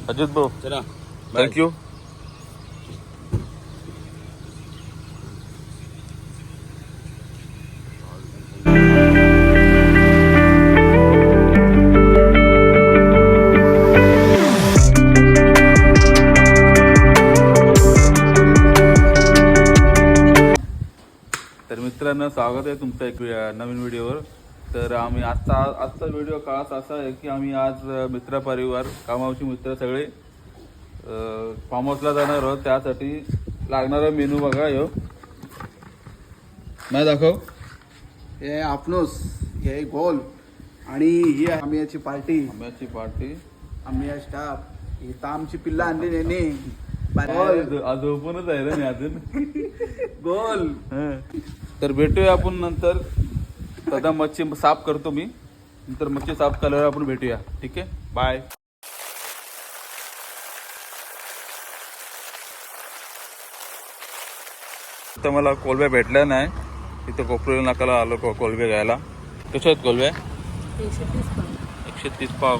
अजित भाऊ चला थँक्यू. तर मित्रांनो स्वागत आहे तुमचं एक नवीन व्हिडिओवर. तर आम्ही आजचा व्हिडिओ खास असा आहे की आम्ही आज मित्र परिवार कामावरचे मित्र सगळे फार्म हाऊसला जाणार आहोत. त्यासाठी लागणारा मेनू बघा ह्यो नाही दाखव. हे आपणोस हे गोल आणि ही आम्ही पार्टी आंब्याची पार्टी आम्ही स्टाफ ही आमची पिल्ला आणली नेने आज ओपनच आहे रे मी अजून गोल. तर भेटूया आपण नंतर. सध्या मच्छी साफ करतो मी, नंतर मच्छी साफ केल्यावर आपण भेटूया. ठीक आहे, बाय. तर मला कोलब्या भेटल्या नाही. इथं कोपरी नाकाला आलो कोलब्या घ्यायला. कशा आहेत कोलब्या? 130 पाव.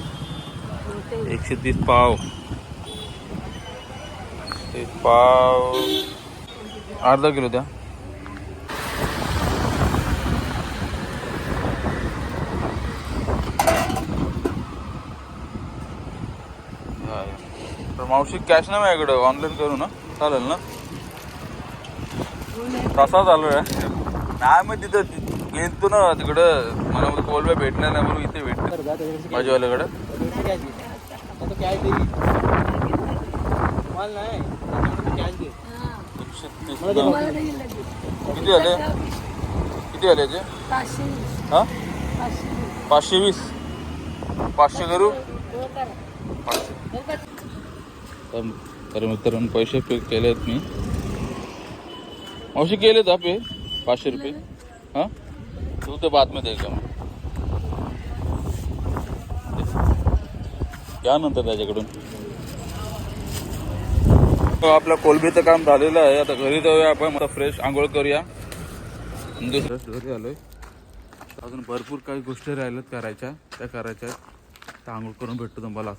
130 पाव. 130 पाव अर्धा किलो द्या. तर मावशी कॅश नाही माझ्याकडे, ऑनलाईन करू ना चालेल ना? तसा चालू आहे. नाही मग तिथं गेलतो ना तिकडं, मला कोलब्या भेटल्या नाही म्हणून इथे भेटते माझ्यावाल्याकडं. किती आले? किती आले याचे? हां 520. 500 करू. तर मित्रांनो पैसे पे केलेत मी. मावशी केलेत हा पे 500 रुपये. हां तू ते बाद में देगा मग घ्या नंतर त्याच्याकडून. आपलं कोलबीचं काम झालेलं आहे. आता घरी जाऊया आपण, मस्त फ्रेश आंघोळ करूया. घरी आलोय. अजून भरपूर काही गोष्टी राहिल्यात करायच्या, त्या करायच्या. तर आंघोळ करून भेटतो तुम्हाला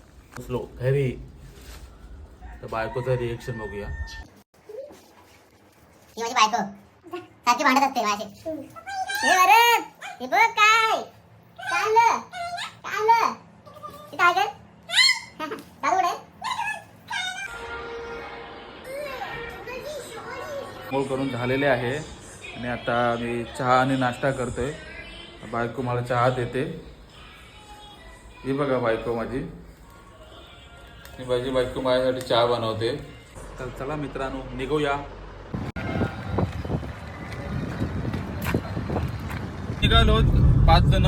घरी. तर बायकोचं रिएक्शन बघूया. ही माझी बायको सारखी भांडत असते माझ्याशी. हे अरे हे बघ काय चाललं चाललं हे काय कर दादू कुठे? आंघोळ करून झालेले आहे आणि आता मी चहा आणि नाश्ता करतोय. बायको मला चहा देते. ही बघा बायको माझी. माझी बायको माझ्यासाठी चहा बनवते. तर चला मित्रांनो निघूया. निघालो 5 जण.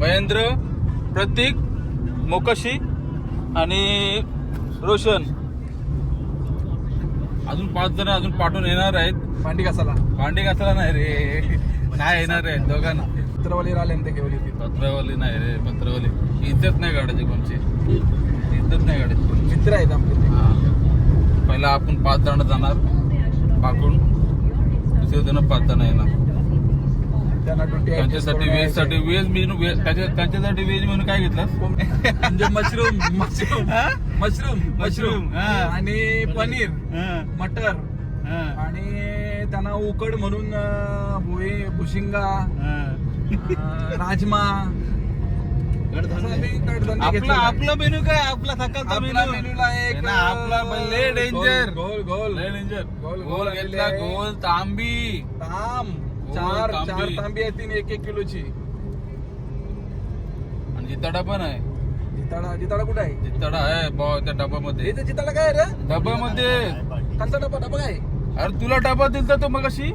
महेंद्र, प्रतीक, मोकाशी आणि रोशन. अजून 5 जण अजून पाठवून येणार आहेत. भांडी घासाला नाही रे, नाही येणार आहेत दोघांना. पत्रवाली राहिले ते घेऊन पत्रवाली नाही रे, पत्रवाली इज्जत नाही काढायची कोणची, इज्जत नाही काढायची. मित्र आहेत आपले. पहिला आपण 5 जण जाणार पाकून, दुसरे जण 5 जण येणार. त्यांच्यासाठी व्हेज मेनू, त्यांच्यासाठी व्हेज मेनू काय घेतलं? म्हणजे मशरूम आणि पनीर, मटर आणि त्यांना उकड म्हणून भुशिंगा, राजमा. आपला मेनू काय? आपला सकाळचा मेनूला एक आपला डेंजर गोल घेतला. गोल तांबी, चार तांबी आहे, 1-1 किलोची. आणि जिताडा पण आहे. जिताडा कुठे आहे? जिताडा आहे त्या डब्यामध्ये. जिताडा काय रे? डब्यामध्ये कोणता डबा काय? अरे तुला डबा दिलता तो मगाशी.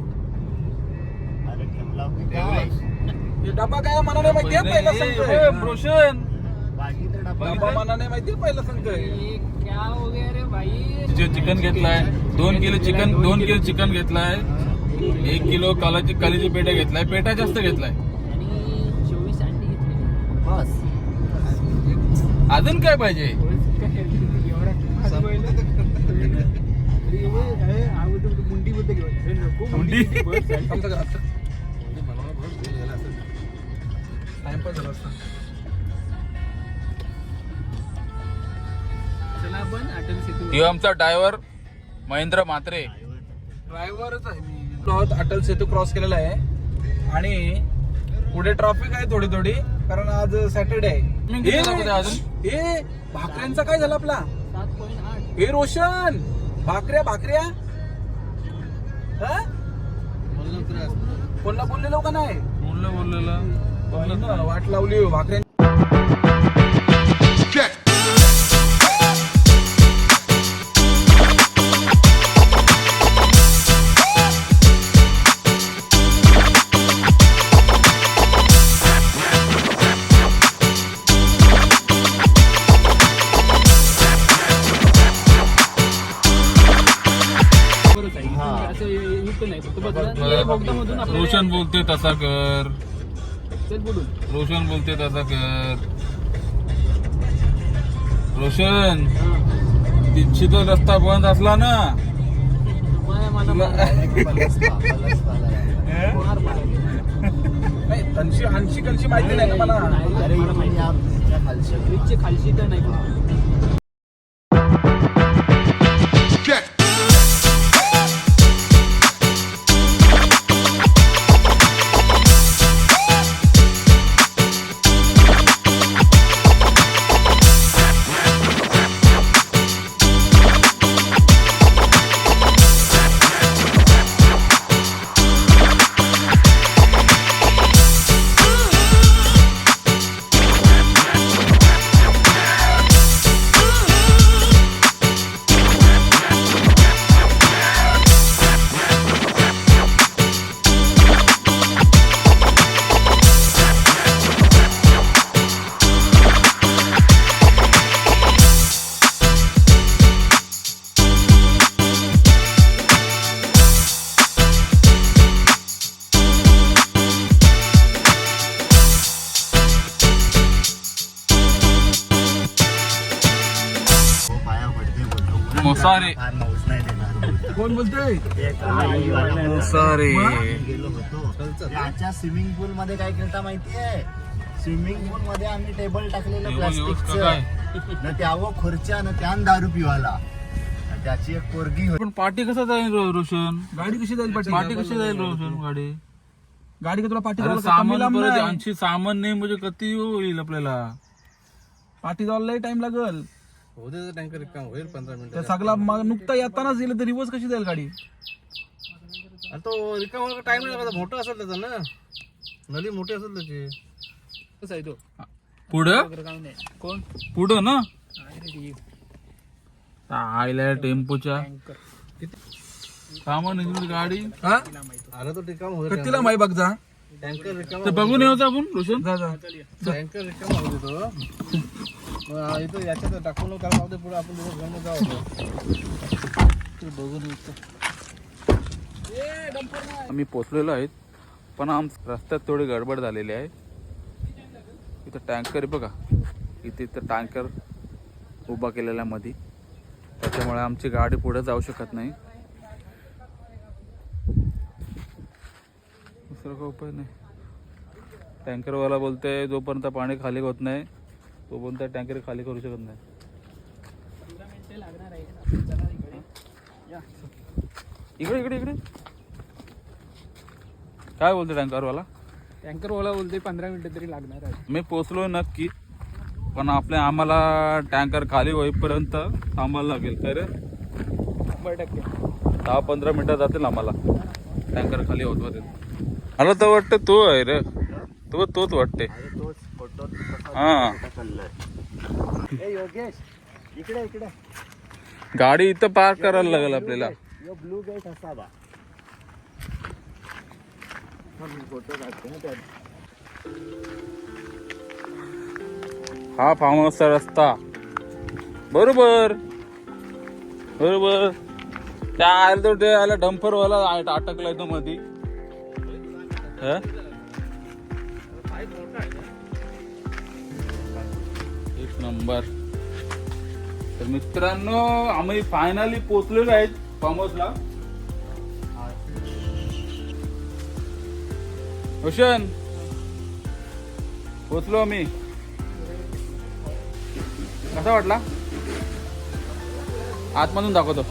डबा काय मला नाही माहिती, पहिला सांगतोय. रोशन डबा मला नाही माहिती, पहिला सांगतोय. क्या हो गया रे भाई? चिकन घेतलाय 2 किलो चिकन घेतलाय. 1 किलो कालीची पेटा घेतलाय. पेटा जास्त घेतलाय. आणि 24 अंडी घेतली बस. अजून काय पाहिजे? मुंडी टाइमपास झाला असता. चला आपण अटल सेतू. हे आमचा ड्रायव्हर महेंद्र म्हात्रे. ड्रायव्हरच आहे मी. अटल सेतू क्रॉस केलेला आहे आणि पुढे ट्रॅफिक आहे थोडी थोडी, कारण आज सॅटर्डे आहे. अजून हे भाकऱ्यांचा काय झालं आपला? हे रोशन भाकऱ्या भाकऱ्या कोणला बोललेलो का नाही? बोललेलं वाट लावली भाकऱ्या. रोशन बोलते तसा कर. रोशन बोलते तसा कर. रोशन तिथची तो रस्ता बंद असला ना आणशी कलशी माहिती नाही का मला? खालशी तर नाही. मोसारे. कोण बोलतोय? मोसारे. गेलो होतो त्याच्या स्विमिंग पूल मध्ये काय केलं माहितीये? स्विमिंग पूल मध्ये आम्ही टेबल टाकलेलं प्लास्टिकचं न त्यावर खुर्च्या न त्यान दारू पिवाला. त्याची एक पोरगी होती. पण पार्टी कसं जाईल रोशन? गाडी कशी जाईल? पार्टी कशी जाईल रोशन? गाडी गाडी का तुला पाठी अरे सामान परत आणखी सामान नाही म्हणजे किती होईल आपल्याला? पाठी जायला टाइम लागल. टँकर काम होईल 15 मिनिटं. सगळा नुकता येतानाच गेलं तर रिवर्स कशी जाईल गाडी? तो रिकामा टाइम नाही लागत. मोठं असेल त्याचा ना, नदी मोठी असेल त्याची. कसं आहे तो पुढं कोण पुढं ना आईला टेम्पोच्या सामान गाडी. हा अरे तो रिकामा होईल. तिला माही बघ जा. टँकर रिकामा तर बघून येऊ आपण रोशन. जा जा. टँकर रिकामा होते तो. इथं याच्यात टाकून त्याला पुढे आपण घेऊन जाऊ. बघून आम्ही पोचलेलो आहेत, पण रस्त्यात थोडी गडबड झालेली आहे. इथं टँकर आहे बघा, इथे टँकर उभा केलेला मध्ये, त्याच्यामुळे आमची गाडी पुढे जाऊ शकत नाही. दुसरा काही उपाय नाही. टँकरवाला बोलतोय जोपर्यंत पाणी खाली होत नाही तोपर्यंत टँकर खाली करू शकत नाही. इकडे इकडे इकडे काय बोलतो टँकरवाला? टँकरवाला बोलते 15 मिनिटं तरी लागणार आहे. मी पोचलो नक्की, पण आम्हाला टँकर खाली होईपर्यंत थांबायला लागेल. काय रे 100% 10-15 मिनिटं जातील आम्हाला टँकर खाली होत होते. मला तर वाटतं तो आहे रे, तोच वाटते. हा योगेश इकडे इकडे गाडी इथं पार्क करायला लागेल आपल्याला. ब्लू गेट असावा. फोटो काढते ना त्यात. हा फार्म हाऊसचा रस्ता बरोबर बरोबर. त्या आयला तो ते आला डंपरवाला अटकलाय तो मधी. एक नंबर. तर मित्रांनो आम्ही फायनली पोचलेलो आहेत फार्म हाऊसला. रोशन पोचलो आम्ही. कसा वाटला? आतमधून दाखवतो.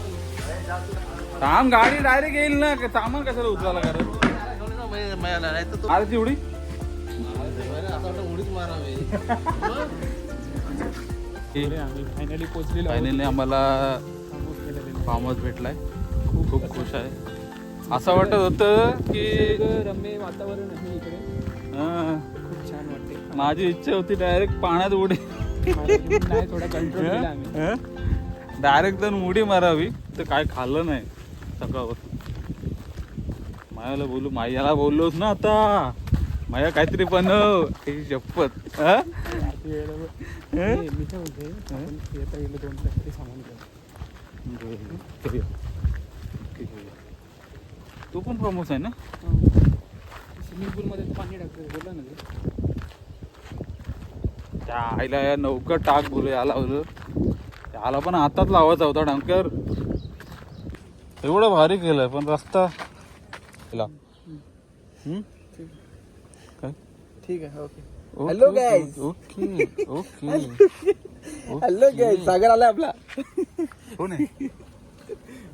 थांब, गाडी डायरेक्ट येईल ना. सामान कशाला उचलायला करत. अरे ती उडी फायनली पोहोचलेलो. फायनली आम्हाला फार्म हाऊस भेटलाय. खूप खुश आहे. असं वाटत होतं की रम्य वातावरण आहे इकडे, खूप छान वाटते. माझी इच्छा होती डायरेक्ट पाण्यात उडी नाही, थोडा कंट्रोल केला आम्ही. डायरेक्ट जाऊन उडी मारावी. तर काय खाल्लं नाही सकाळवर. मायाला बोललोच ना आता. माया काहीतरी बनव. त्याची शपथ. मी काय बोलते, आपण येता गेलो 2 तास तरी सामान घेऊ. तो पण प्रमोस आहे ना. स्विमिंग पूल मध्ये पाणी टाकतो बोला ना ते. त्या आईला या नौका टाक बोलू याला बोलू. त्याला पण आताच लावायचा होता डंकर. एवढं भारी केलंय पण रस्ता केला. काय ठीक आहे, okay. Hello guys. Okay okay. Hello guys, Sagar आलाय आपला. कोण आहे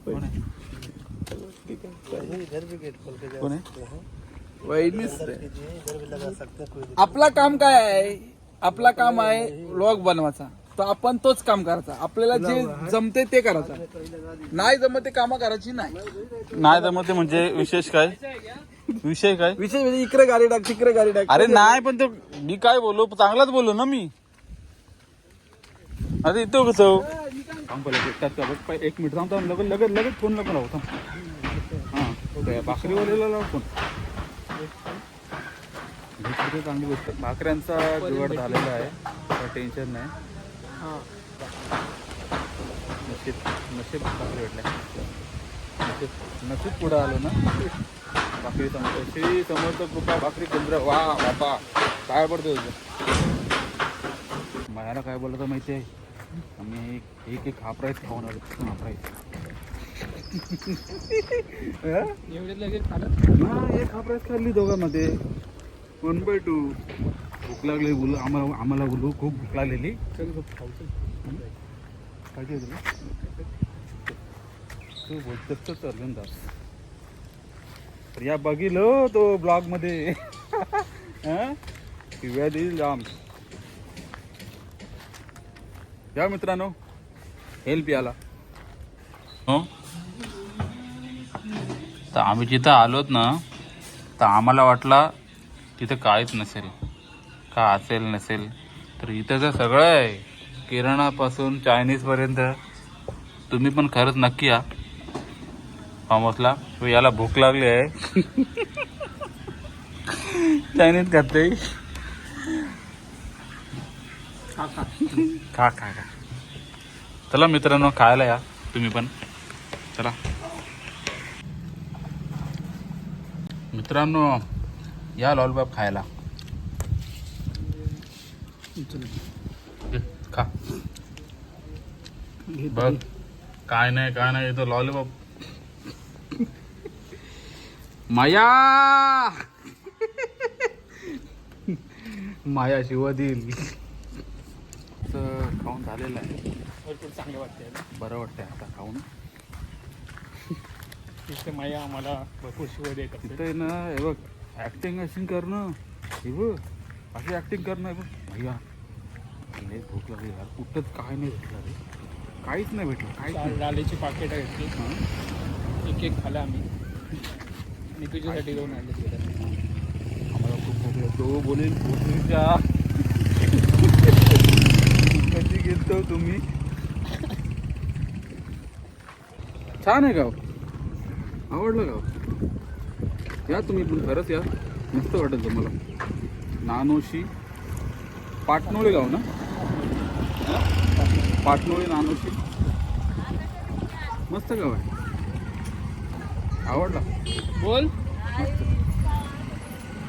कोण आहे कोण आहे. आपला काम काय आहे? आपला काम आहे व्लॉग बनवायचा. तर आपण तोच काम करायचा. आपल्याला जे जमते ते करायचं. नाही जमत ते कामं करायची नाही. नाही जमत म्हणजे विशेष काय विषय काय. विषय म्हणजे इकडे गाडी टाक, तिकडे गाडी टाक. अरे नाही पण तो मी काय बोललो चांगलाच बोललो ना मी. अरे इथं कसं एक मिनिट थांबता. लगेच फोन नको लावू. थांब. हां भाकरीवाल्याला लाव फोन. चांगली गोष्ट. भाकऱ्यांचा जुगाड झालेला आहे. काय टेन्शन नाही. नशीब भाकरी भेटल्या. नशीब पुढं आलो ना. भाकरी समोर श्री समर्थ कृपा भाकरी केंद्र. वा बाबा काय पडतो तुझं. मायाला काय बोलतो माहिती आहे. आम्ही एक हाफ राईस खाऊन आलो. हाफ राईस एवढे लगेच खाल्लं. एक हाफ राईस खाल्ली दोघांमध्ये. 1/2. भूक लागली बोलू आम्हाला बोलू. खूप भूक लागलेली. पाहिजे तुला तू बोलतोस तर अर्जुन दास. तर या बघितलं तो ब्लॉग मध्ये. शिव्या देईल जाम. या मित्रांनो हेल्प याला. हो तर आम्ही जिथं आलोत ना तर आम्हाला वाटला तिथं काहीच नसेल. का असेल नसेल तर इथं जर सगळं आहे किराणापासून चायनीजपर्यंत. तुम्ही पण खरंच नक्की या फार्म हाऊसला. याला भूक लागली आहे. चायनीज खाते. खा. चला मित्रांनो खायला या तुम्ही पण. चला मित्रांनो या लॉलीपॉप खायला. खा बघ. काय नाही इथं लॉलीपॉप. माया शिवा देईल. खाऊन झालेलं आहे. भरपूर चांगलं वाटतंय. बरं वाटतंय आता खाऊन. तिथे माया आम्हाला भरपूर शिवाय देत असते. तिथे ना हे बघ ऍक्टिंग करणं. हे बघ अशी ऍक्टिंग करणं. हे बघ भैया लय भूक लागली यार. कुठंच काय नाही भेटलं रे. काहीच नाही भेटलं. काहीच डाळीची पाकिट घेतली. एक खाला आम्ही. आणि तुझ्यासाठी 2 आणले. आम्हाला खूप भूक लागली. तो बोलेल भूकच्या कशी घेतो तुम्ही. छान आहे गाव. आवडलं गाव. या तुम्ही पण खरंच या. मस्त वाटेल तुम्हाला. नानोशी पाटनोळी गाव ना. पाटनोळी नानोशी मस्त गाव आहे. आवडला. बोल.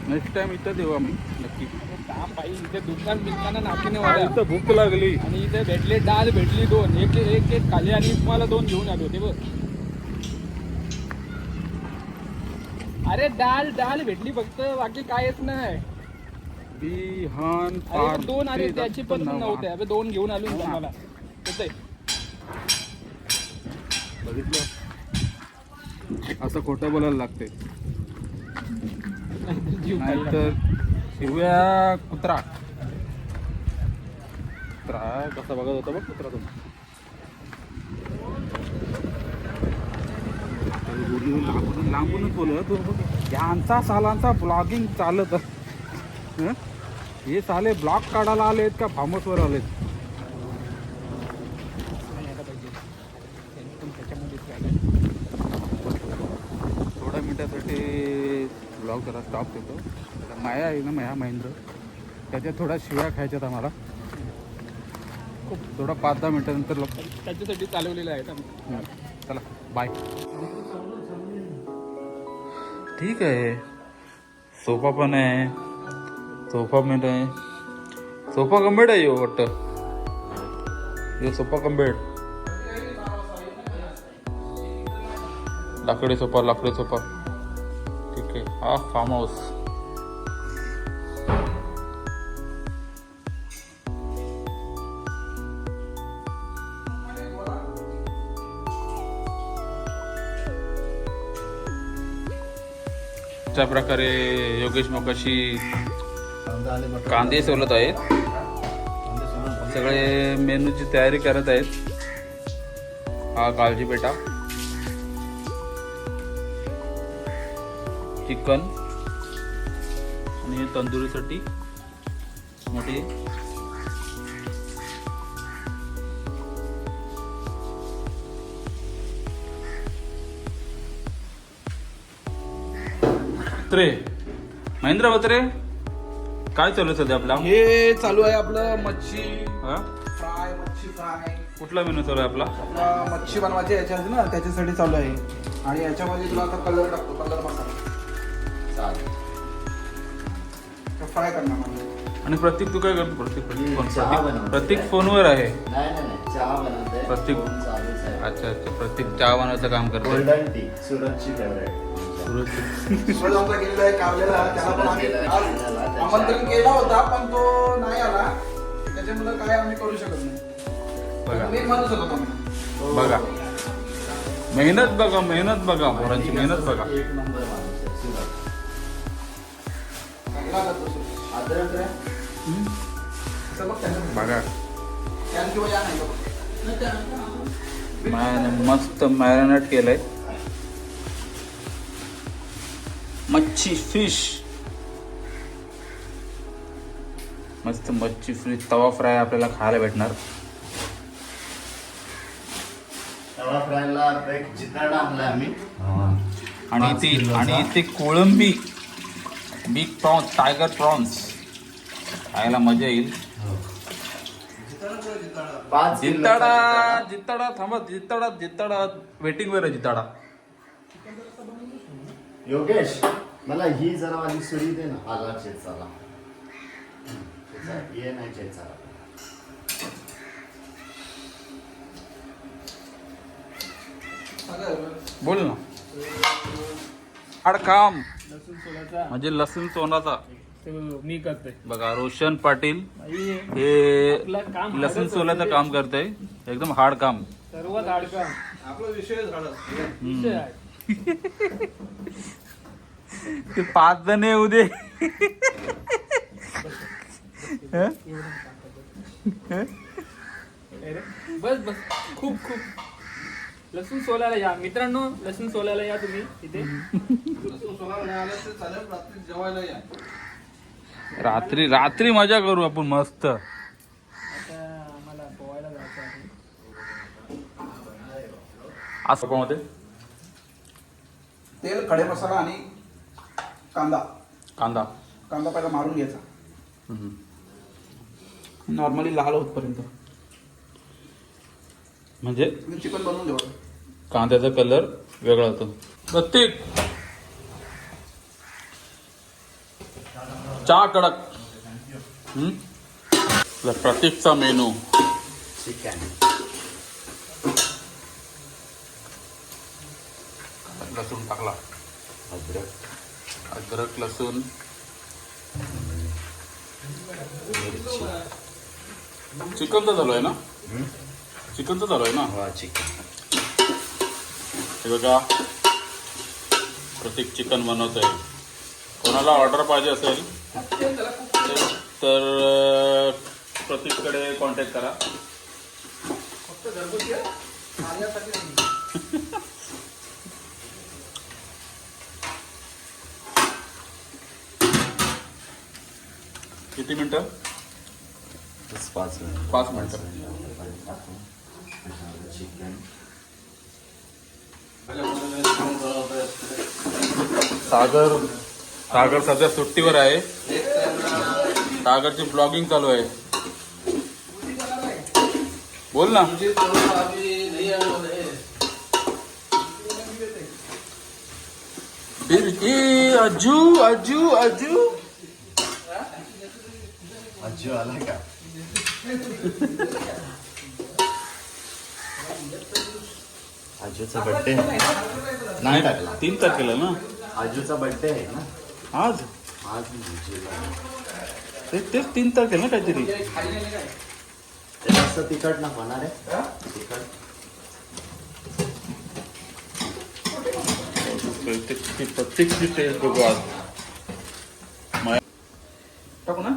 नेक्स्ट टाइम इथं येऊ आम्ही नक्की. काम बाई इथे दुकान बिलकाना नाकीने काय वाढा. इथं भूक लागली. आणि इथे भेटले डाळ भेटली 2. एक खाली आणि तुम्हाला 2 घेऊन आलो होते बघ. अरे डाळ भेटली फक्त. बाकी कायच नाही. बिहान अरे 2 आले त्याची पण नव्हते. अबे 2 घेऊन आलो तुम्हाला. असं खोटं बोलायला लागते, नाहीतर शिव्या. कुत्रा कसा बघत होता बघ कुत्रा तो. लांबूनच बोलत यांचा सालांचा ब्लॉगिंग चालत. हं? हे साले ब्लॉग काढायला आलेत का फार्म हाऊसवर आलेत? थोड्या मिनिटासाठी ब्लॉग जरा स्टॉप देतो. माया आहे ना, माया महेंद्र, त्याच्यात थोड्या शिव्या खायच्यात आम्हाला. खूप थोडा 5-10 मिनिटानंतर त्याच्यासाठी चालवलेलं आहे आम्ही. चला बाय. ठीक आहे, सोफा पण आहे, सोफा मेट आहे, सोफा कम बेड आहे यो वाटतं. यो सोफा कम बेड, लाकडी सोफा, लाकडी सोफा. ठीक आहे, हा फार्म हाऊस. अशा प्रकारे योगेश मोकाशी कांदे सोलत आहेत. सगळे मेनूची तयारी करत आहेत. हा काळजी बेटा, चिकन आणि तंदुरीसाठी मोठे बत्रे. महेंद्र बत्रे, काय चालू आहे सध्या आपला? हे चालू आहे आपलं मच्छी हा? फ्राय, मच्छी फ्राय. कुठला मेनू चालू आहे आपला? आपला मच्छी बनवायची याच्यात ना, त्याच्यासाठी चालू आहे. आणि याच्यामध्ये तुला आता कलर टाकतो, कलर मसाला फ्राय करणार मला. आणि प्रत्येक तू काय करतो? चहा बनवतो. प्रत्येक फोनवर आहे. नाही चहा बनवते. प्रत्येक फोन चालूच आहे. अच्छा, प्रत्येक चहा बनवायचं काम करतो. गोल्डन टी, सुरतची फेवरेट. सुरजला गेलेला आहे कारलेला, त्याला पण आम्ही आज आमंत्रण केला होता, पण तो नाही आला. त्याच्यामुळे काय आम्ही करू शकत नाही. बघा मी म्हणत होतो आम्ही. बघा, मेहनत बघा, मेहनत बघा, पोरांची मेहनत बघा. एक नंबर माणूस आहे सुरत. चांगला करतो सुरज. अद्रक रे. असं बघ त्याचं. बघा त्यांशिवाय या नाही बघ. मस्त मॅरिनेट केलंय. मच्छी फिश, मस्त मच्छी फिश तवा फ्राय आपल्याला खायला भेटणार. तवा फ्रायला एक जिताडा आणला आम्ही. आणि इथे कोळंबी, बिग प्रॉन्स, टायगर प्रॉन्स खायला मजा येईल. 5 जिताडा, जिताडा थांबा, जिताडा वेटिंग वर आहे जिताडा. योगेश, मला ही जरा माझी सुरी दे ना. आला चेचाला. ये नाही चेचाला. बोल ना. हाड काम लसूण सोलायचा म्हणजे लसूण सोनाचा. ते मी करते. बघा रोशन पाटील हे आपलं काम लसूण सोलाचं काम करतंय. एकदम हार्ड काम. सर्वात अडका आपला विषय झाला. ते 5 जण येऊ दे. बस बस, खूप खूप लसूण सोलायला या मित्रांनो. लसूण सोलायला या तुम्ही इथे. लसूण सोलायला नाही आलं तर चालेल, रात्री जेवायला या. रात्री मजा करू आपण मस्त. आता आम्हाला पोहायला जायचं आहे. असं कोणते तेल, खडे मसाला आणि कांदा. कांदा कांदा पहिला मारून घ्यायचा नॉर्मली लाल होतपर्यंत. म्हणजे चिकन बनवून देऊ. कांद्याचा कलर वेगळा होतो. प्रत्येक चहा कडक. प्रत्येकचा मेनू चिकन. लसूण टाकला, अद्रक लसूण चिकनचा चालू आहे ना? चिकनचा चालू आहे ना? हा चिकन. हे बघा प्रतीक चिकन बनवत आहे. कोणाला ऑर्डर पाहिजे असेल तर प्रतीककडे कॉन्टॅक्ट करा. किती मिनिटं? 5 मिनिट. 5 मिनिटं. सागर सध्या सुट्टीवर आहे. सागरची ब्लॉगिंग चालू आहे. बोल ना. अज्जू अज्जू अज्जू आजी आला का? आजूचा बर्थडे नाही टाकला. 3 तारखेला ना आजूचा बर्थडे आहे ना आज. आज जुलै. तेच 3 तारखेला ना काहीतरी. ते जास्त तिखट नको ना रे. तिखट प्रत्येकची टेस्ट बघू आज. टाकू ना.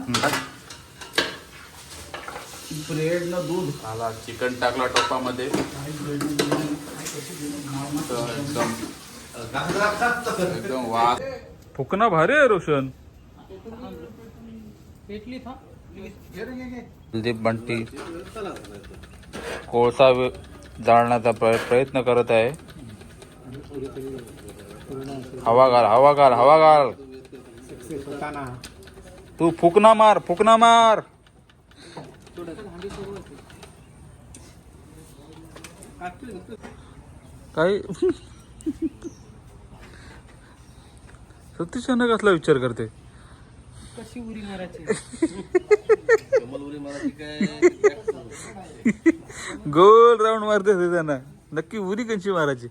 ब्रेड न दूध. आला चिकन टाकला टोपामध्ये. एकदम वास. फुकना भारी आहे रोशन. कुलदीप बंटी कोळसा जाळण्याचा प्रयत्न करत आहे. हवा घाल हवा घाल हवा घाल. तू फुकना मार फुकना मार. काही सतीशाने कसला विचार करते. कशी उरी मारायची गोल राऊंड मारते ते त्यांना. नक्की उरी कशी मारायची.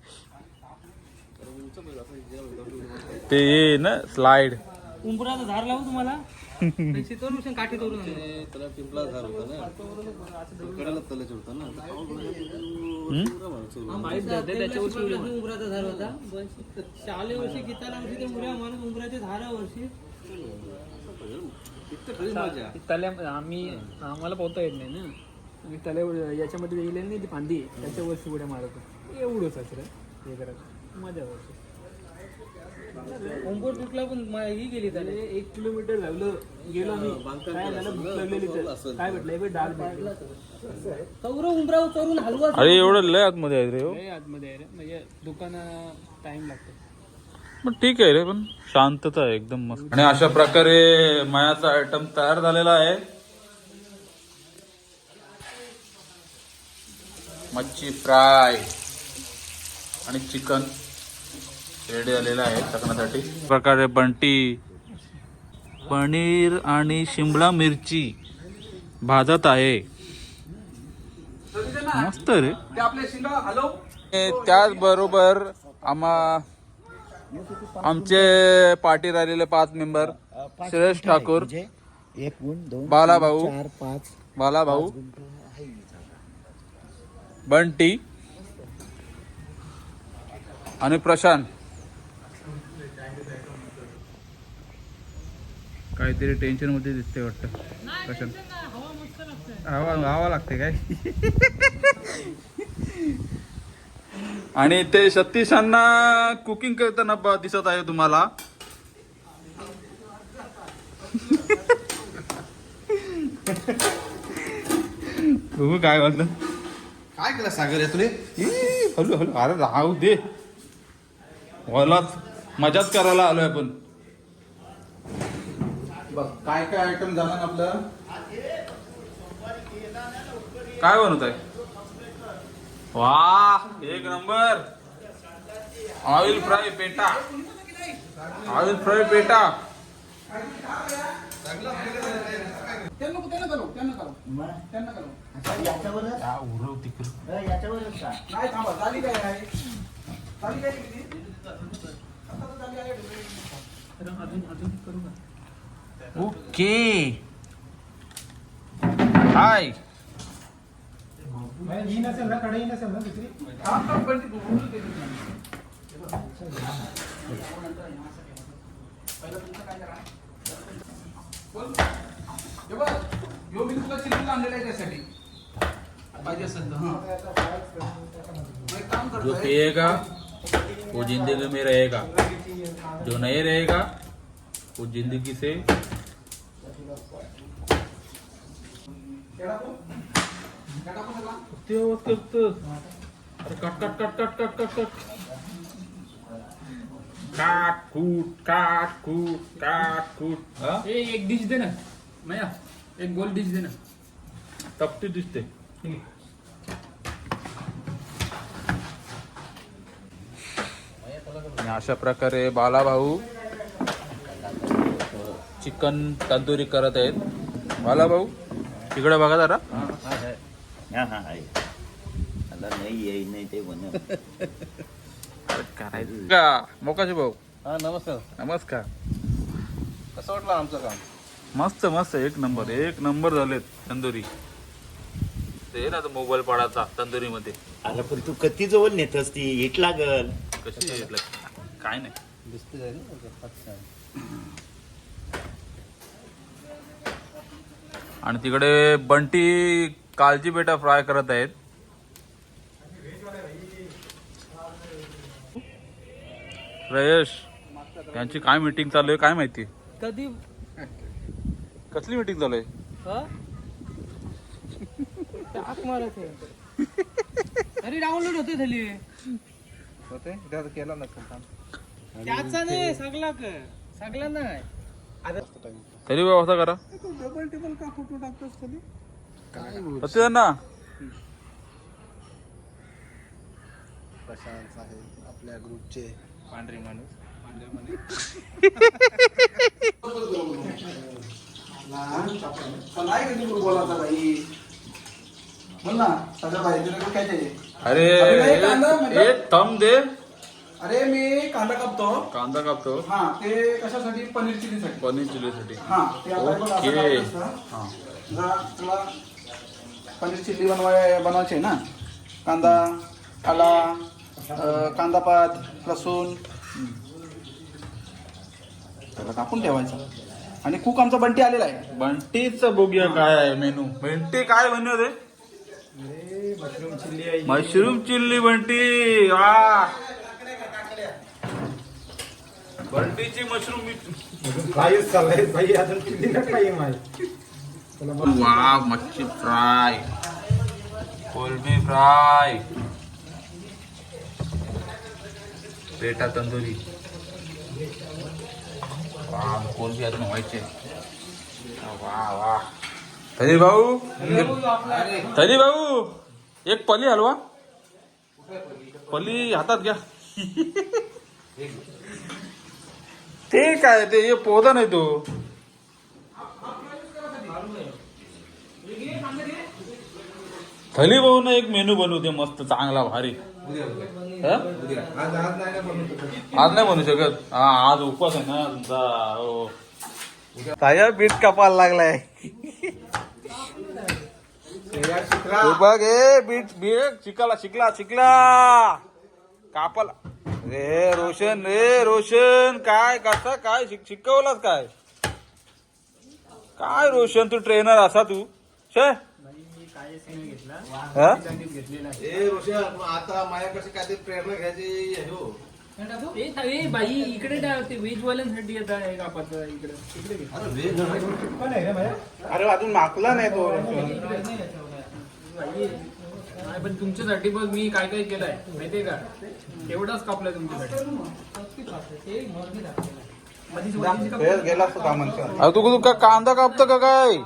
ते ये ना स्लाइड. उंबराचं झाड लावू तुम्हाला पैसे तोरून काठी तोरून त्याला पिंपळा झाड होता ना कडाला तलाच होता ना त्याच्या वर्षी उंबराचा झाड होता. शाले वर्षी गीताला वर्षी ते मुऱ्या माणूस उंबराचे झाडा वर्षी तल्या आम्ही आम्हाला पोहता येत नाही ना. आम्ही तल्या याच्यामध्ये गेले नाही ती फांदी त्याच्या वर्षी उड्या मारत एवढंच हे करत मजा वर्षी. ओंबोर तुटला पण ही गेली त्याला 1 किलोमीटर झालं गेलो आम्ही. काय झालं भूक लागलेली तर काय भेटलं डाळ भेटलं. चौर उंबरावर चोरून हलवा. अरे एवढं लय आतमध्ये आहे रे. लय आतमध्ये आहे रे. म्हणजे दुकानात टाइम लागतो. पण ठीक आहे रे. पण शांतता आहे एकदम मस्त. आणि अशा प्रकारे मायाचा आयटम तयार झालेला आहे. मच्छी फ्राय आणि चिकन रेडी झालेला आहे चकण्यासाठी. प्रकारे बंटी पनीर आणि शिमला मिरची भाजत आहे. मस्त रे. ते आपले शिंगा हॅलो. त्याचबरोबर आमचे पार्टी राहिलेले 5 मेंबर श्रेयश ठाकूर, 1 2 बालाभाऊ 4 5 बालाभाऊ बंटी आणि प्रशांत. काहीतरी टेन्शन मध्ये दिसते वाटतं प्रशांत. हवा लागते काय. आणि ते सतीशांना कुकिंग करताना दिसत आहे तुम्हाला. बघू काय म्हणलं. काय केलं सागर तुले हलू हलू. अरे राहू दे. वॉलात मजाच करायला आलोय आपण. बघ काय काय आयटम झाला ना आपलं. काय बनवत आहे. वा 1 नंबर. ऑइल फ्राय पेटा. ऑइल फ्राय पेटा. उरव तिकडे. नाही थांबा. झाली काय आहे. झाली काय किती. अजून करू का. ओके. हाय. ही नसेल ना कढई नसेल ना दुसरी. थांब थांब पण ती हे बघ, ह्यो मी तुला चिल्ली आणलेला आहे त्यासाठी पाहिजे असेल तर. हा. मग एक काम जो करतोय. पिएगा वो जिंदगी में रहेगा, जो नहीं रहेगा वो जिंदगी से अरे cut cut cut cut cut cut cut काट कूट हा? ए एक डिश दे ना मया, एक गोल डिश दे ना. तपती दिसते. आणि अशा प्रकारे बालाभाऊ चिकन तंदुरी करत आहेत. बालाभाऊ तिकडे बघा जरा. नाही ते करायचं का मोकाशी भाऊ. हा नमस्कार. नमस्कार. कसं वाटलं आमचं काम? मस्त मस्त एक नंबर झालेत तंदुरी. ते ना मोबाईल पडायचा तंदुरी मध्ये. अरे पण तू कधी जवळ नेतस ती हिट लागल. कशी घेतलं काय नाही. दिसते आहे ना. आणि तिकडे बंटी कालची बेटा फ्राय करत आहेत. रयश यांची काय मीटिंग चालू आहे काय माहिती. कधी कसली मीटिंग चालू आहे. टाक मारत आहे. अरे डाउनलोड होते झाली होते त्याचा केला नसेल काम. त्याचा नाही सगळा नाही. तरी व्यवस्था करा. डबल टेबल का फोटो टाकतोस कधी? सत्य ना प्रशांत साहेब आपल्या ग्रुपचे पांढरे माणूस. नाही कधी बोलायचा बाई. बोल ना सगळं बाई तुला काय ते. अरे अरे कांदा म्हणजे- एक थंब दे. अरे मी कांदा कापतो. कांदा कापतो. हा ते कशासाठी पनीर चिलीसाठी. पनीर चिलीसाठी. हा ते आता बघ असं ओके. कापलं असतं. हा जरा तुला पनीर चिल्ली बनवायची आहे ना. कांदा आला कांदा पात लसूण त्याला कापून ठेवायचा. आणि कुक आमचा बंटी आलेला आहे. बंटीच बघूया काय आहे मेनू. बंटी काय बनव रे. Mushroom chilli Bunty. वा बंटीची मशरूम. वा मच्छी फ्राय कोलबी फ्राय पेटा तंदुरी. वा कोलबी अजून व्हायचे. वा वा तरी भाऊ एक पली हलवा. पली हातात घ्या. ते काय ते हे पौधा नाही तो. थली भाऊ ना एक मेनू बनवते मस्त चांगला भारी. हा? आज नाही बनवू शकत. हा आज उपवास आहे ना तुमचा. हो ताया बीट कापायला लागलाय. बघ ए बीट बीट शिकला कापाला. रे रोशन काय कसा काय शिकवलास काय. काय रोशन तू ट्रेनर असा तू. छे हा? आता माझ्याकडे काय ते प्रेरणा घ्यायची हे हो. ए बाई इकडे ते व्हेज वाल्यांसाठी येत आहे कापाचं इकडे घे. अरे अजून मागला नाही तो. नाही पण तुमच्यासाठी बघ मी काय काय केलंय माहितीये का. एवढाच कापलाय तुमच्यासाठी. गेला असतो कामांचा. अरे तू का कांदा कापतो का काय.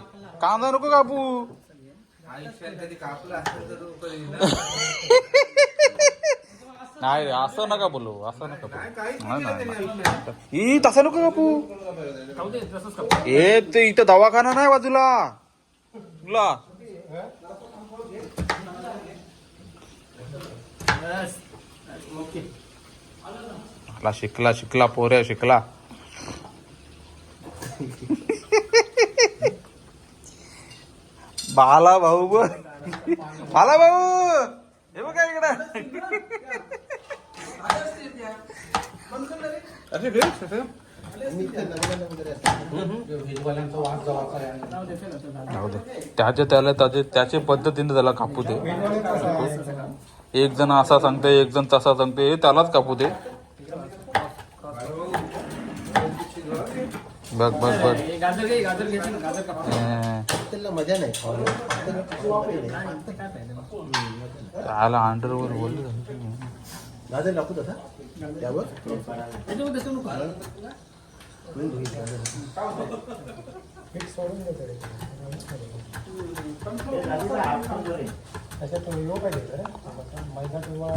कांदा नको कापू. कधी कापला असेल तर नाही असं नका बोलू. असं नका बोलू. नाही तसं नको कापू. खाऊ दे तसंच काप. ए ते इथं दवाखाना नाही बाजूला तुला. शिकला पोऱ्या शिकला. बाला भाऊ बाला भाऊ हे बघा इकडे. जाऊ दे. त्याच्या पद्धतीने त्याला कापू दे. एक जण असा सांगते, एक जण तसा सांगते, त्यालाच कापू दे. बघ बघ बघ. गाजर घ्यायचं ना, गाजर कापा. त्याला मजा नाही त्याला अंडरवर बोलले. गाजर टाकू तसा त्यावर त्याच्यामध्ये तसं नको. त्याच्यात योग पाहिजे मैदा किंवा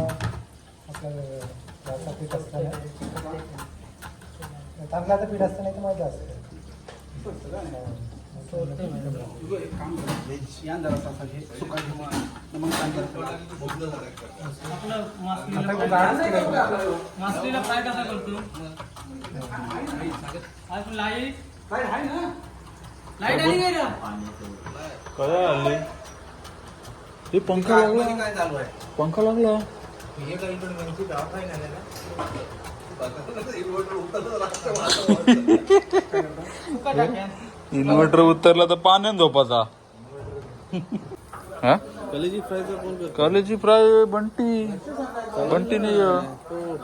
आपलं पीठ असतं तांदळाचं पीठ असतं नाही तर मैदा असतं. मासळीला फ्राय कसा करतो? लाईट आहे ना, लाईट आली काय रे? काय आले हे? पंखा लागला, पंखा लागला. इन्व्हर्टर उतरला तर पाण्यात झोपाचा. हा कलेजी फ्रायचा कोण करतो? कॉलेजी फ्राय बंटी नाही.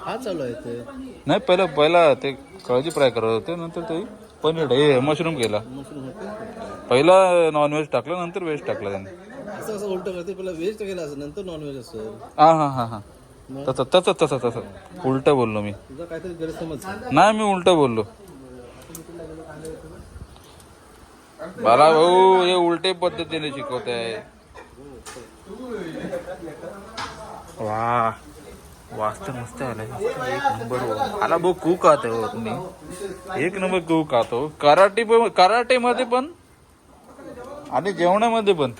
हा चालू आहे ते. नाही पहिला ते कॉलेजी फ्राय करत होते, नंतर ते पनीर हे मशरूम केला. पहिला नॉनव्हेज टाकलं, नंतर व्हेज टाकलं त्यांनी. असं असं उलट करते, पहिला व्हेज केलं असं, नंतर नॉनव्हेज असं. हा हा हा हा तसं उलट बोललो मी. तुझा काहीतरी गैरसमज. नाही मी उलट बोललो. मला भाऊ हे उलटे पद्धतीने शिकवत आहे. वा वास्त मस्त आलाय. एक नंबर आला भाऊ. कुक आहात हो तुम्ही, एक नंबर कुक आहात हो. कराटे मध्ये पण आणि जेवणामध्ये पण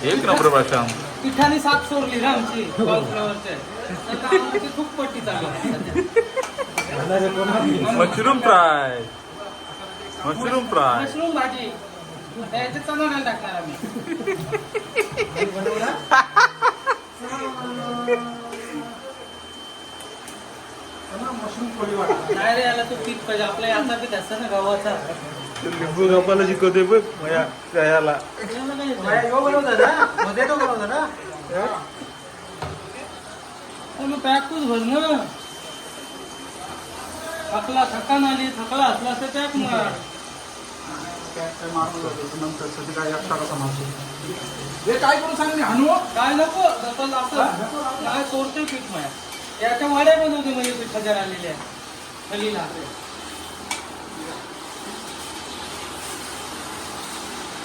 एक नंबर भाषा. पिठाने साफ सोडली ना आमची कॉर्नफ्लॉवरच्या. आता आमची खूप पट्टी चालू आहे. Mushroom fry, mushroom fry. Mushroom भाजी याच्यात चणा नाही टाकणार आम्ही. नाही रे, याला तो पीठ पाहिजे. आपला याचा पीठ असतं ना गव्हाचा. लिंबू कापायला शिकवते बघ माझ्या याला. पॅकच भर ना. थकान आली, थकला असला तर पॅक मार. हे काय करू सांग मी हाणू. काय नको असं काय सोडतोय पीठ माया. याच्या वाड्या बनवते म्हणजे पिठाच्या आलेल्या खलीला.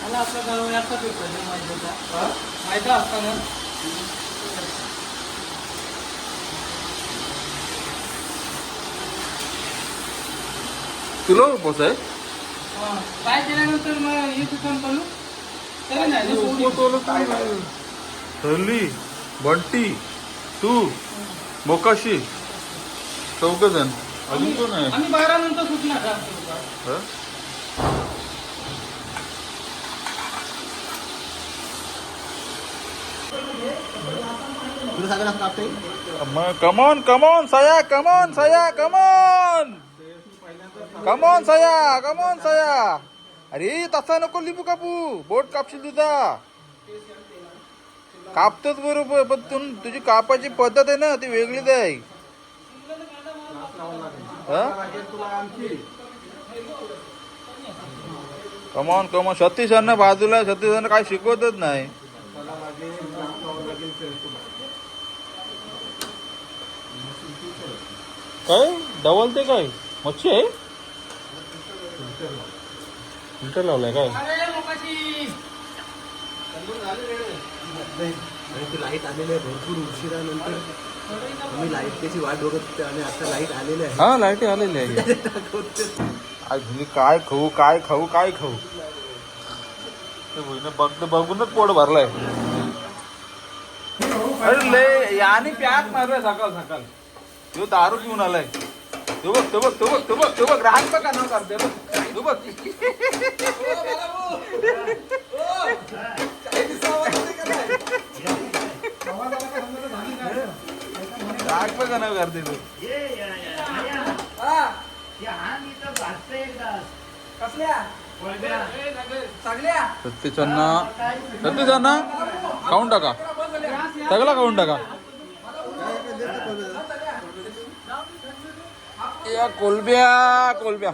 मला आपल्या गव्हाचा पीठ पाहिजे, मैद्याचा. मैदा असताना तुला उपवास आहे? काय केल्यानंतर मग हे दुकान चालू तरी नाही हल्ली बंटी, तू, मोकाशी, चौघजण. अजून कोण आहे? आम्ही 12 नंतर सुटणार. हं? तुला सगळ्यांना कापते कमॉन सया, कमॉन सया. अरे तसा नको लिंबू कापू, बोट कापशील तुझा. कापतोच बरोबर, पण तुझी कापाची पद्धत आहे ना ती वेगळीच आहे. कमॉन सतीशांना बाजूला, सतीशांना काय शिकवतच नाही. काय डबल ते काय मच्छी आहे? फिल्टर लावलाय काय? लाईट आलेली आहे भरपूर उशिरानंतर. आम्ही लाईट त्याची वाट बघत होते आणि आता लाईट आलेली आहे. हा लाईट आलेली आहे. काय खाऊ बघूनच पोट भरलाय. अरे लय याने प्याक मारलाय सकाळ. तो दारू पिऊन आलाय. तो बघ राहत बघा न करते तू बघ. आग पण जणाव करते तू. सत्तीचांना खाऊन टाका, सगळा खाऊन टाका. या कोलब्या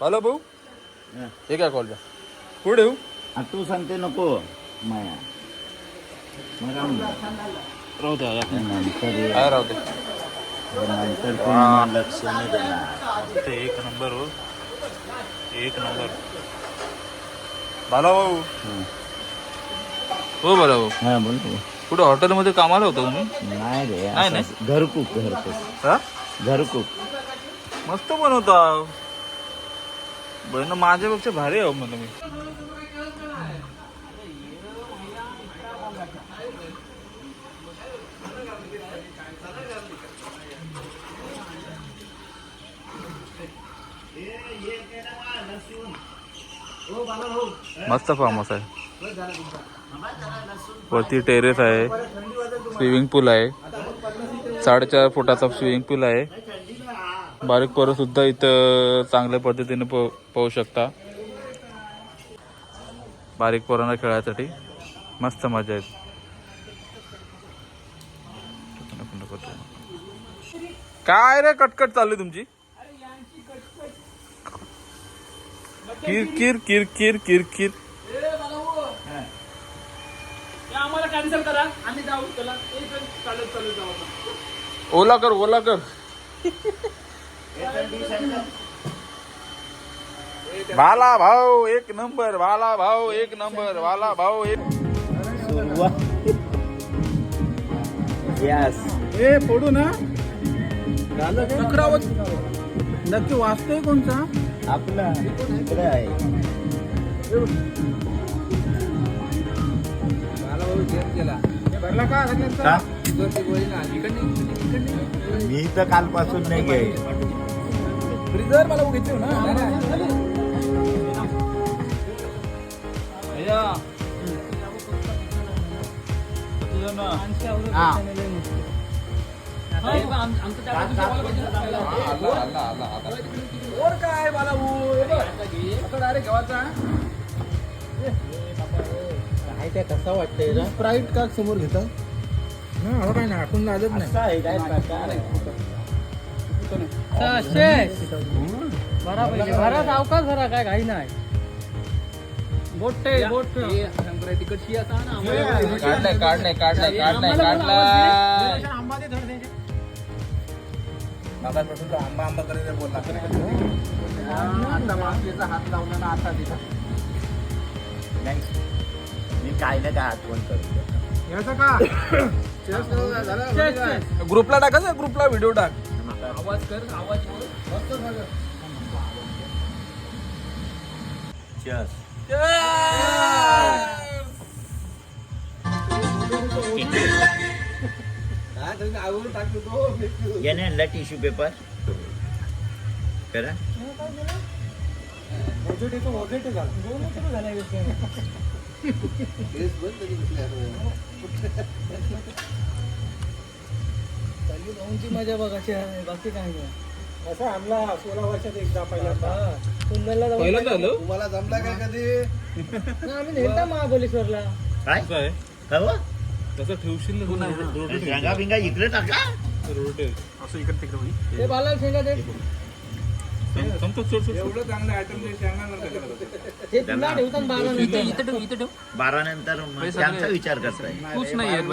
हॅलो भाऊ, हे काय कोलब्या पुढे येऊ. तू सांगते नको माया राहू द्या नंतर काय राहू दे. नंतर कोण लक्ष नाही देणार. ते एक नंबर हो, एक नंबर. बाला भाऊ हो, बाला भाऊ हा बोल बोल. कुठे हॉटेलमध्ये कामाला होता तुम्ही? नाही रे नाही, नाही. असंच. घरकुक हा घरकुक मस्त बनवता बहिण, माझ्यापेक्षा भारी आहे म्हणलं मी. मस्त फार्म हाऊस आहे, वरती टेरेस आहे, स्विमिंग पूल आहे, 4.5 फुटाचा स्विमिंग पूल आहे. बारीक पोरं सुद्धा इथं चांगल्या पद्धतीने पाहू शकता. बारीक पोरांना खेळायसाठी मस्त मजा येते. काय रे कटकट चालली तुमची? किर किर किर किर किर किर. आम्हाला कॅन्सल करा, आम्ही जाऊ. त्याला चालत चालत जाऊ. ओला कर, ओला कर. भाला भाऊ एक नंबर, भाला भाऊ एक नंबर, भाला भाऊ एक. यस ए फोडू ना चक्रावत नक्की वाचतोय कोणचा? आपला इकडे आहे. भरला का? का? मी तर कालपासून नाही घ्याय. फ्रीजर मला उघडते ना. और काय मला आता डायरेक्ट गावाचा काय त्या कसा वाटतंय ना. स्प्राईट का समोर घेता ना, काय नाही आठवून लागत नाही. भरा सावकाश भरा, काय घाई नाही. गोटे गोटे तिकडची असा ना काढलाय काढलाय काढलाय काढलाय काढलाय. आंबा आंबा करायला बोलला आता मागचा हात लावला ना आता दिला. नाही मी काय ना काय आठवण करतो. ग्रुपला टाकायचं, ग्रुपला व्हिडिओ टाक. आवाज कर, आवाज चस याने आणला टिश्यू पेपर करा. मजा बघायची आहे, बाकी काय नाही. असं आमला 16 वर्षात एकदा पहिल्यांदा. कुंदनला जाऊन पहिल्यांदा आलो? तुम्हाला जमला काय कधी? आम्ही नेलता महाबळेश्वरला. काय कसं आहे? काय हो? तसं ठेवशील ना शेंगा बिंगा इकडे टाका. असं इकडे तिकडे होईल. ते बाला शेंगा दे. एवढं चांगलं आयटम ते तुला ठेवतात 12 नंतर. इथं ठेव, इथं ठेव. 12 नंतर मग त्यांचा विचार करताय. तूच नाही येत.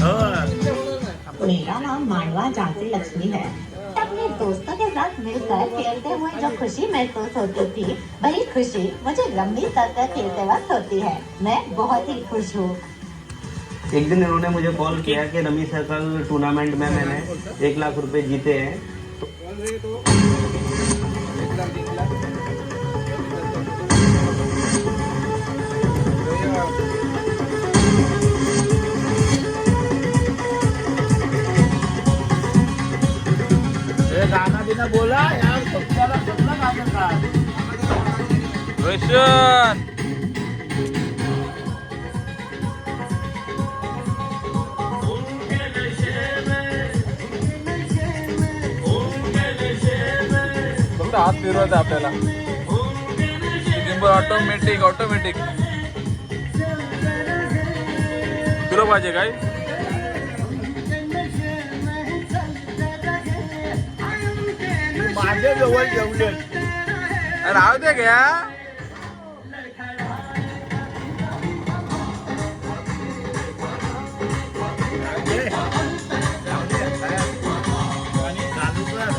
हो मेरा नाम मानवा झांसी लक्ष्मी है. अपने दोस्तों के साथ मिलकर खेलते हुए जो खुशी महसूस होती थी, वही खुशी मुझे लंबी सर्कल खेलते वक्त होती है. मैं बहुत ही खुश हूँ. एक दिन इन्होंने मुझे कॉल किया कि रमी सर्कल टूर्नामेंट में मैंने 1 लाख रुपए जीते हैं. गाना बिना बोला यार, तुम्हाला जमलं का आता? रोशन हात फिरवायचा आपल्याला. गिम्बल ऑटोमॅटिक तुला पाहिजे काय? माझ्या जवळ जेवले राहू दे घ्या. चालू कर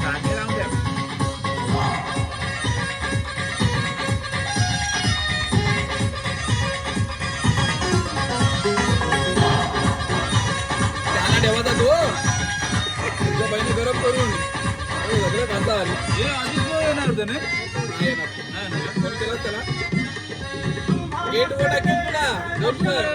गाणे लावून दे. त्याला ठेवायचा तो तुझ्या बहिणी गरम करून सगळं खातात. हे आधी तो येणार होतं ना? फोन केला त्याला गेट वर टाकेल तुला फोन कर.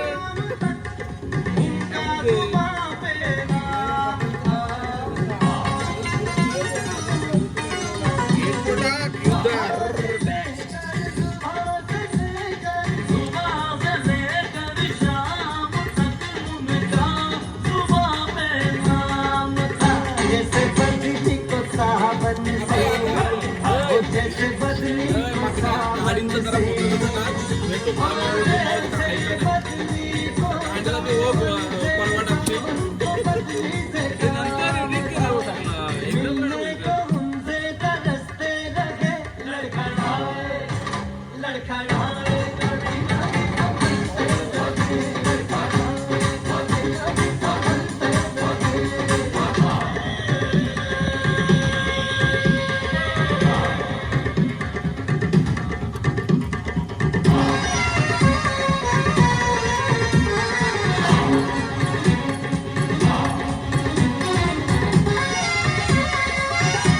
गाडींचं जरा परवा टाकते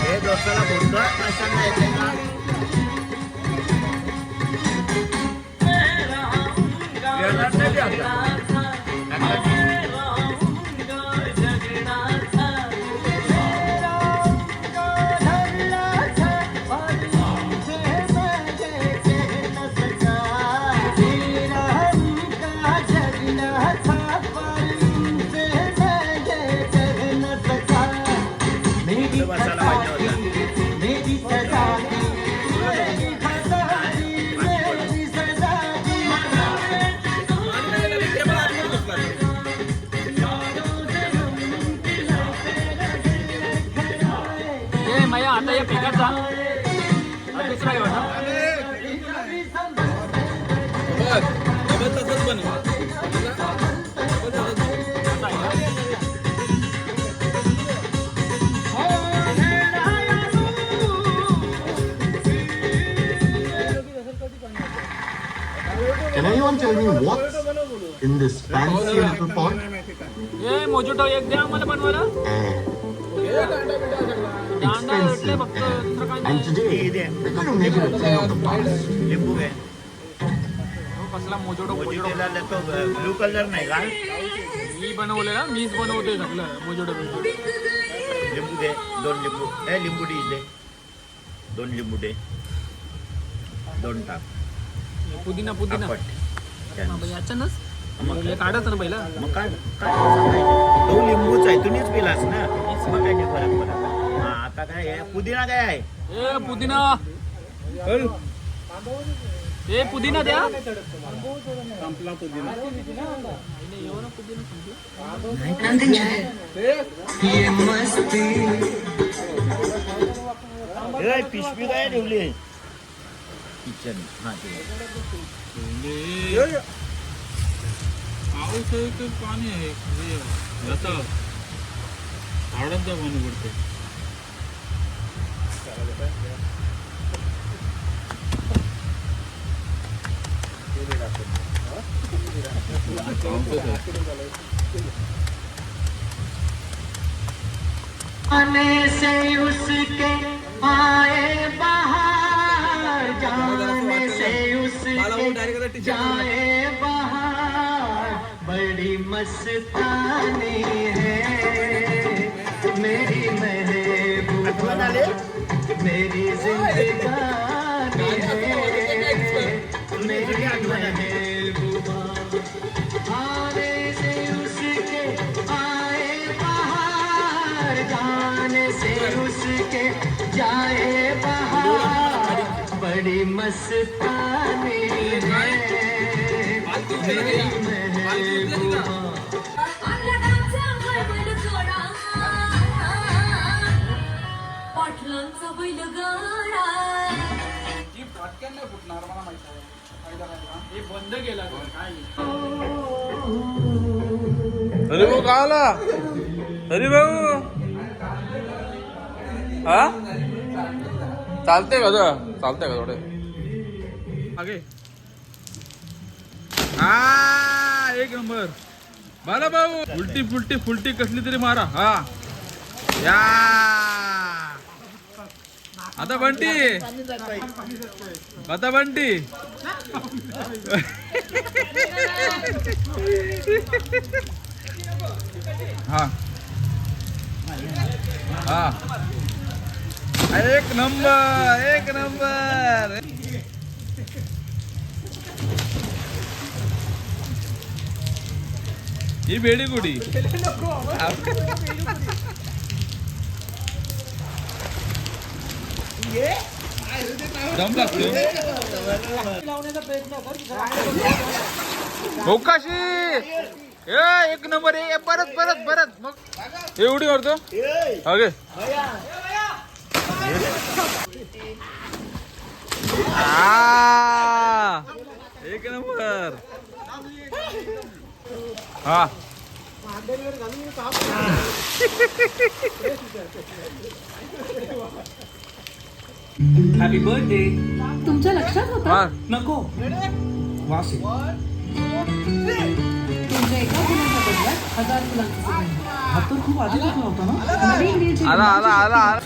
हे दोस्ताला बोलतो कशाला येते का येणार नाही आता. बसायला पाहिजे होता. ए माया आता या पिकाचा दुसरा घेऊ ना. डबल तसंच बनवा. Can anyone tell me what's in this fancy little pot? ए मोजोटो एक द्या मला बनवायला. दांडा भेटले फक्त दुसरं काय And today, we're going to make it a thing of the past. लिंबू घे. कसला मोजोटो मोजिटोला तो ब्लू कलर नाही का? मी बनवलेला मीच बनवतोय सगळं मोजोटो. लिंबू दे 2 लिंबू. लिंबू दे 2 लिंबू दे 2 टाक. पुदिना आपट. याच्यानंच काढायचं ना पहिला. मग काय सांगायचं तो लिंबूच आहे तुम्हीच पिलास ना मग काय नाही फरक पडत. हा आता काय आहे पुदिना काय आहे ए पुदिना ए पुदिना द्या. संपला पुदिना. पिशवी काय ठेवली किचन. हा पाऊस आहे तर पाणी आहे याचा झाडांचा पाणी पडते. आने से उसके आए बाहर, जाने से उसके जाए बाहर, बड़ी मस्तानी है मेरी महबूबा, मेरी जिंदगानी है मेरी महबूबा। आने से उसके आए बाहर, जाने से उसके जाए बहार बड़ी मस्तानी है मेरी महबूबा पाटलांचा बैलगाडा ही फाटक्यान नाही फुटणार मला माहिती आहे फायदा नाही का? हे बंद केला काय हरी भाऊ का आला हरी भाऊ हा चालते का चालते का थोडे आगे हा एक नंबर बाला भाऊ उलटी फुलटी फुलटी कसली तरी मारा हा या आता बंटी आता बंटी हा हा एक नंबर एक नंबर ही बेडी कुडी दम लागतो भोकाशी एक नंबर आहे परत परत परत मग एवढी करतो ओके एक नंबर हा हॅपी बर्थडे तुमच्या लक्षात होतं नको वास तुमच्या एका फुलाच्या बदल्यात 1000 फुलांचा सुगंध. हा तर खूप आधीपासून होता ना नवीन वेलची आला आला आला आला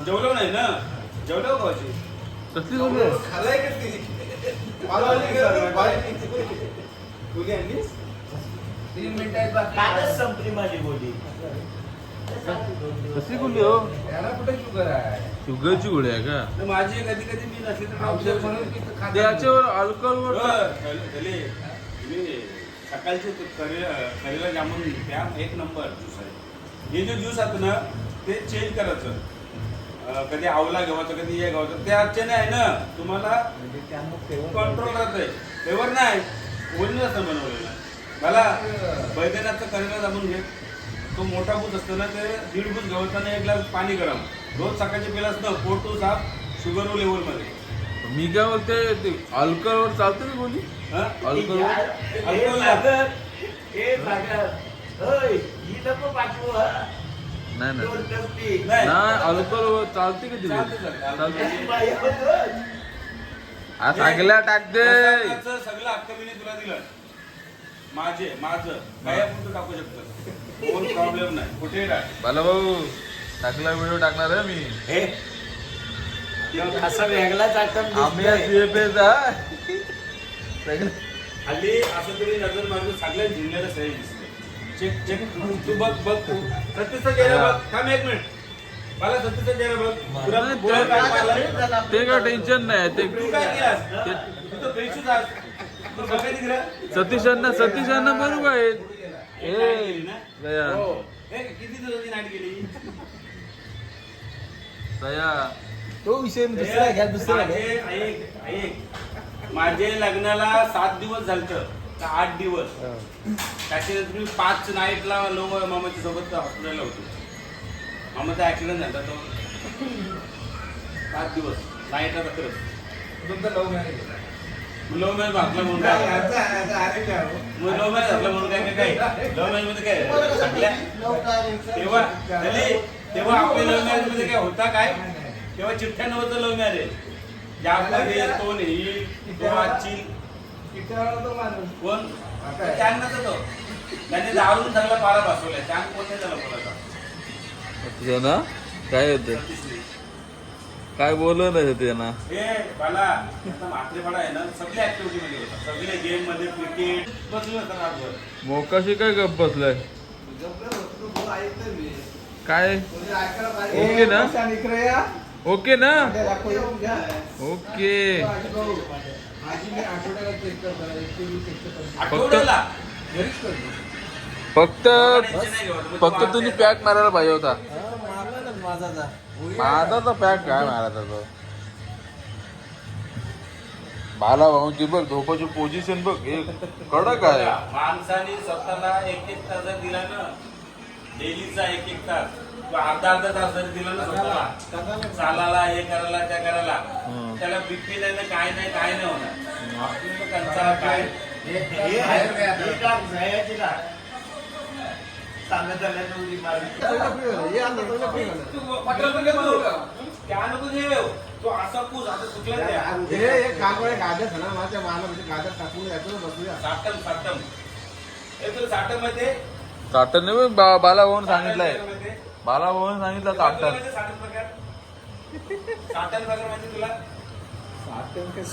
जेवलो नाही ना जेवलो गावची कसली बोलू कालच संपली माझी बोली. कसली बोलली हो याला कुठे शुगर आहे? शुगरची गोळी आहे का माझी कधी कधी मी नसली तर औषध म्हणून की खाते. त्याच्यावर अल्कोहोल सकाळचे करेला जामून प्या एक नंबर ज्यूस आहे. हे जे ज्यूस आहेत ना ते चेंज करायचं. कधी आवला घ्यावायचं कधी हे घ्यावायचं त्याच्याने आहे ना तुम्हाला कंट्रोल राहतंय. फ्लेवर नाही ओरिजिनल असतं बनवलेलं. मला बैद्यनाथचं करेला जामून घे. तो मोठा बूज असतो ना ते 1.5 बूज गवताना 1 ग्लास पाणी गरम रोज सकाळचे पिलास ना पोट तो साफ शुगर लेवल मध्ये. मी काय बोलते अल्कोहोलवर चालतं ना बोली अल्कोहोल नाही नाही अल्कोहोल चालते का तिथे चालते आज सांगल्या टाक दे सगळं हक्क मी तुला दिलं. माझं काय आपण टाकू शकतो कोण प्रॉब्लेम नाही कुठे टाक. बाला भाऊ टाकला व्हिडिओ टाकणार आहे मी असा वेगळाच आयटम आम्ही हल्ली असं तरी नजर मारून सगळ्या जिल्ह्याला सही दिसते. चेक चेक तू बघ बघ तू सत्तीसचा चेहरा बघ. थांब 1 मिनिट मला सत्तीसचा चेहरा बघ. तुला बोल काय मारलं? ते काय टेन्शन नाही ते तू काय केलास तू तर बेशुद्ध आहेस. तू बघायला दिलं सतीशांना बरोबर आहे किती दिवसाची नाईट गेली. दया तो विषय दुसरा घ्या दुसरा घ्या. ऐक माझे लग्नाला 7 दिवस झालत का 8 दिवस. त्याच्यानंतर मी 5 नाईटला लो मामाच्या सोबत हॉस्पिटलला होतो. मामाचा ऍक्सिडेंट झाला तो 7 दिवस नाईटला खरंच. तुमचा लव्ह मॅरेज लव्ह मॅरेज घातला म्हणून काय लव्ह मॅरेज घातला म्हणून काय लव्ह मॅरेज मध्ये काय सगळ्या तेव्हा आपल्या लव्ह मॅरेज मध्ये काय होता काय तेव्हा चिठ्ठ्या नव्हतं लव्ह मॅरेज. ज्यामध्ये तो नेईल तो वाचील कोण त्यांनाच तो त्याने दारून चांगला पारा बसवलाय. त्या कोण नाही त्याला बोलायचा ना काय होतं काय बोललं नाही ते ना हे मला म्हात्रेपाडा आहे ना सगळ्या ऍक्टिव्हिटी मध्ये होता. सगळे गेम मध्ये क्रिकेट बसले होता रातभर. मोकाशी काय गप बसलाय काय ओके ना ओके ना ओके आठवड्याला फक्त फक्त तुम्ही पॅक मारायला पाहिजे होता. माझा तर पॅक काय मारायचा तो बाला भाऊंची बघ झोपाची पोझिशन बघ एक कडक आहे. माणसाने स्वतःला 1-1 तास जर दिला ना डेलीचा 1-1 तास किंवा अर्धा तास जरी दिला ना स्वतःला चालायला हे करायला त्या करायला त्याला बीपी नाही ना काय नाही होणार. आपली कंचा काय त्या नको जे तो असा पूस आता सुकला साटम साटम मध्ये चाटण नाही बाला भाऊन सांगितलंय बाला भाऊन सांगितलं चाटण साटन प्रकार माहिती तुला.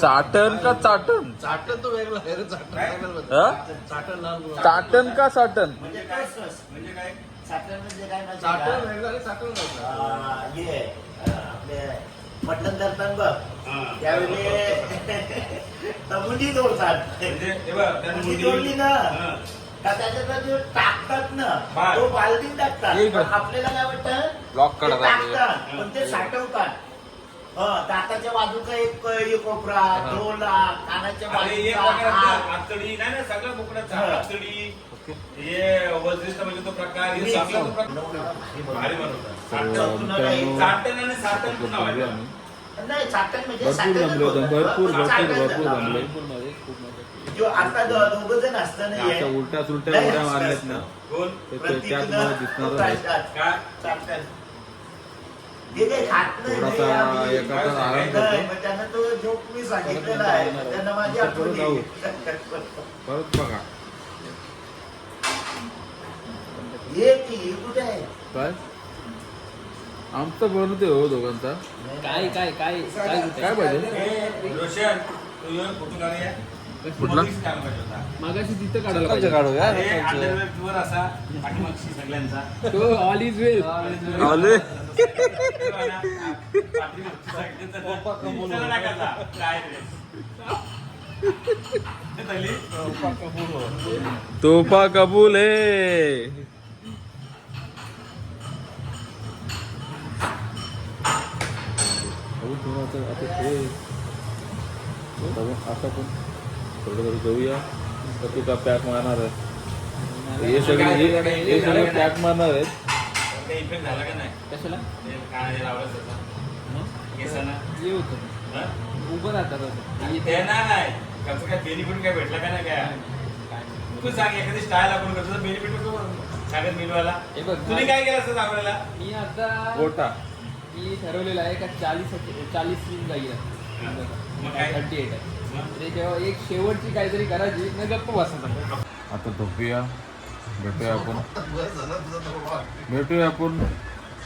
साटण का चाटण चाटण तो वेगळा आहे रे, चाटण का साटण म्हणजे काय साखर म्हणजे काय माहिती चाटण का? वेगळा आहे, चाटण वेगळा. हे आपले मटण करतात बघ त्यावेळी तमुंडी जोडतात. म्हणजे हे बघ, त्या तमुंडी मुंडी- जोडली ना हा. का त्याच्यात जो टाकतात ना बाळ. तो बालदीत टाकतात. एक पण आपल्याला काय वाटतं लॉक ते करतात. टाकतात पण ते साठवतात. दाताच्या बाजूचा एक कोपरा डोला कानाच्या अरे एक बाजूचा प्रकार हात. आतडी नाही ना सगळं बोकडाचा हा. आतडी हे वज्रिष्ठ म्हणजे तो प्रकार हे सगळं तो प्रकार भारी बनवतात. साटण आणि साटण पुन्हा व्हायचं. नाही चाकण म्हणजे भरपूर साखर जमले होते, बोलतात. भरपूर चाकण भरपूर झालं. जमले. जो आता दोघं जण असताना आता उलट्या सुलट्या उड्या मारल्यात ना कोण ते त्यात मला दिसणार आहे. काय ते काही खात नाही, थोडासा नाही, आम्ही- एका तास आराम नाही, करतो. मग त्यांना तो जोक मी सांगितलेला आहे त्यांना माझी परत आठवण जाऊ. येईल. परत बघा ये की कुठे आहे काय आमचा बनवते हो दोघांचा. काय काय काय काय काय पाहिजे रोशन तू येऊन फोटो काढूया. कुठला? मध्येच काढला पाहिजे होता. मागाशी तिथं काढायला पाहिजे अरे, underwear tour असा पाठीमागची सगळ्यांचा तो ऑल इज वेल आले पाठीमागची सगळ्यांचा. चला टाकायचा. काय रे? ते झाली? तोफा कबूल आहे. आता पण थोडं थोडं जाऊया तर तू का पॅक मारणार आहे. हे सगळे पॅक मारणार आहेत. ते इफेक्ट झाला का नाही? कशाला ते काय लावलं त्याचा? केसांना? ये होतं हा? उभं राहतात ते नाही. कसं काय बेनिफिट काय भेटला का नाही काय? तू सांग एखादी स्टाईल आपण करतो बेनिफिट होतो सांगत मिलवाला. हे बघ, तुम्ही काय केलं असतं आपल्याला? मी आता गोटा मी ठरवलेलं आहे का 40 जाईल मग काय? 38 आहे ते जेव्हा एक शेवटची काहीतरी करायची मग गप्प बसायचं. आता झोपूया. भेटूया आपण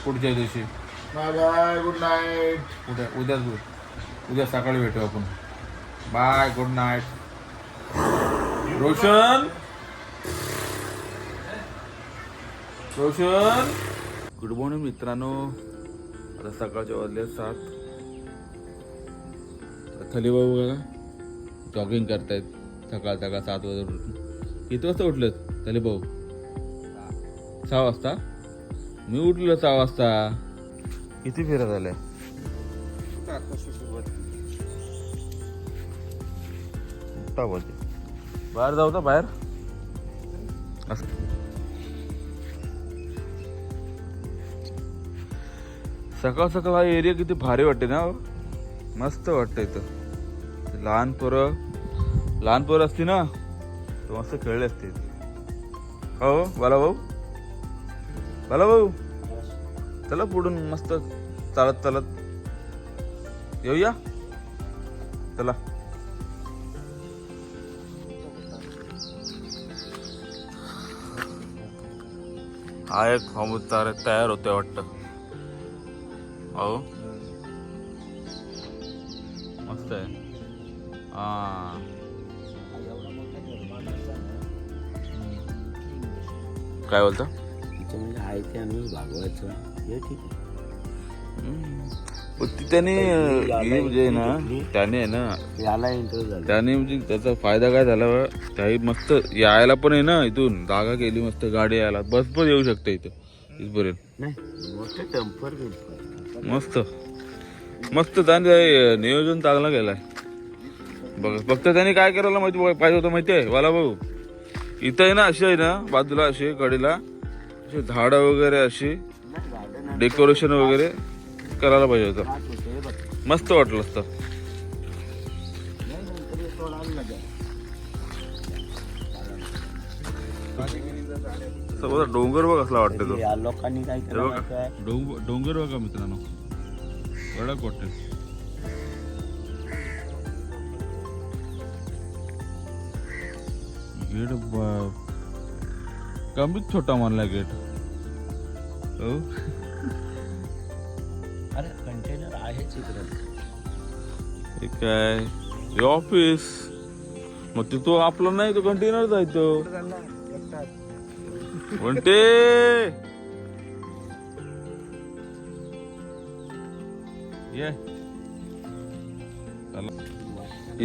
पुढच्या दिवशी. Bye bye good night. उद्या सकाळी भेटू आपण. Bye good night. Roshan good morning मित्रांनो. आता सकाळच्या वाजले 7. थली भाऊ बघा जॉगिंग करतायत सकाळ 7 वाजता उठून. किती वाजता उठलेत थली भाऊ? 6 वाजता. मी उठलो 6 वाजता. किती फेऱ्या झाल्या? बाहेर जाऊ तर बाहेर सकाळ सकाळ हा एरिया किती भारी वाटते ना. मस्त वाटतं इथं. लहान पोरं असती ना तर मस्त खेळले असते. हो बाला भाऊ चला पुढून मस्त चालत येऊया. चला हा एक फार्म तयार होतोय वाटतं. हो मस्त आहे. हा काय बोलता? आहे ते आणून भागवायचं हे ठीक आहे. त्याने हे म्हणजे ना त्याने आहे ना याला इंटरेस्ट झाला त्याने म्हणजे त्याचा फायदा काय झाला काही मस्त यायला पण आहे ना. इथून जागा केली मस्त. गाडी यायला बस पण येऊ शकते इथं इथपर्यंत. नाही मोठे टेम्पर मस्त त्याने नियोजन चांगलं केलंय बघ. फक्त त्याने काय करायला पाहिजे होतं माहिती आहे वाला भाऊ? इथं आहे ना अशी आहे ना बाजूला अशी कडेला अशी झाडं वगैरे अशी डेकोरेशन वगैरे करायला पाहिजे होतं. मस्त वाटलं असतं. डोंगर बघ कसला वाटतं तो. या लोकांनी काय हे केलं बघा माहिती आहे? डोंगर बघा मित्रांनो. कडक वाटतं. गेट कमीच छोटा मानला गेट. हो अरे कंटेनर आहेच इकडे. हे काय हे ऑफिस. मग ते तो आपला नाही तो कंटेनर जायतो. म्हणते ये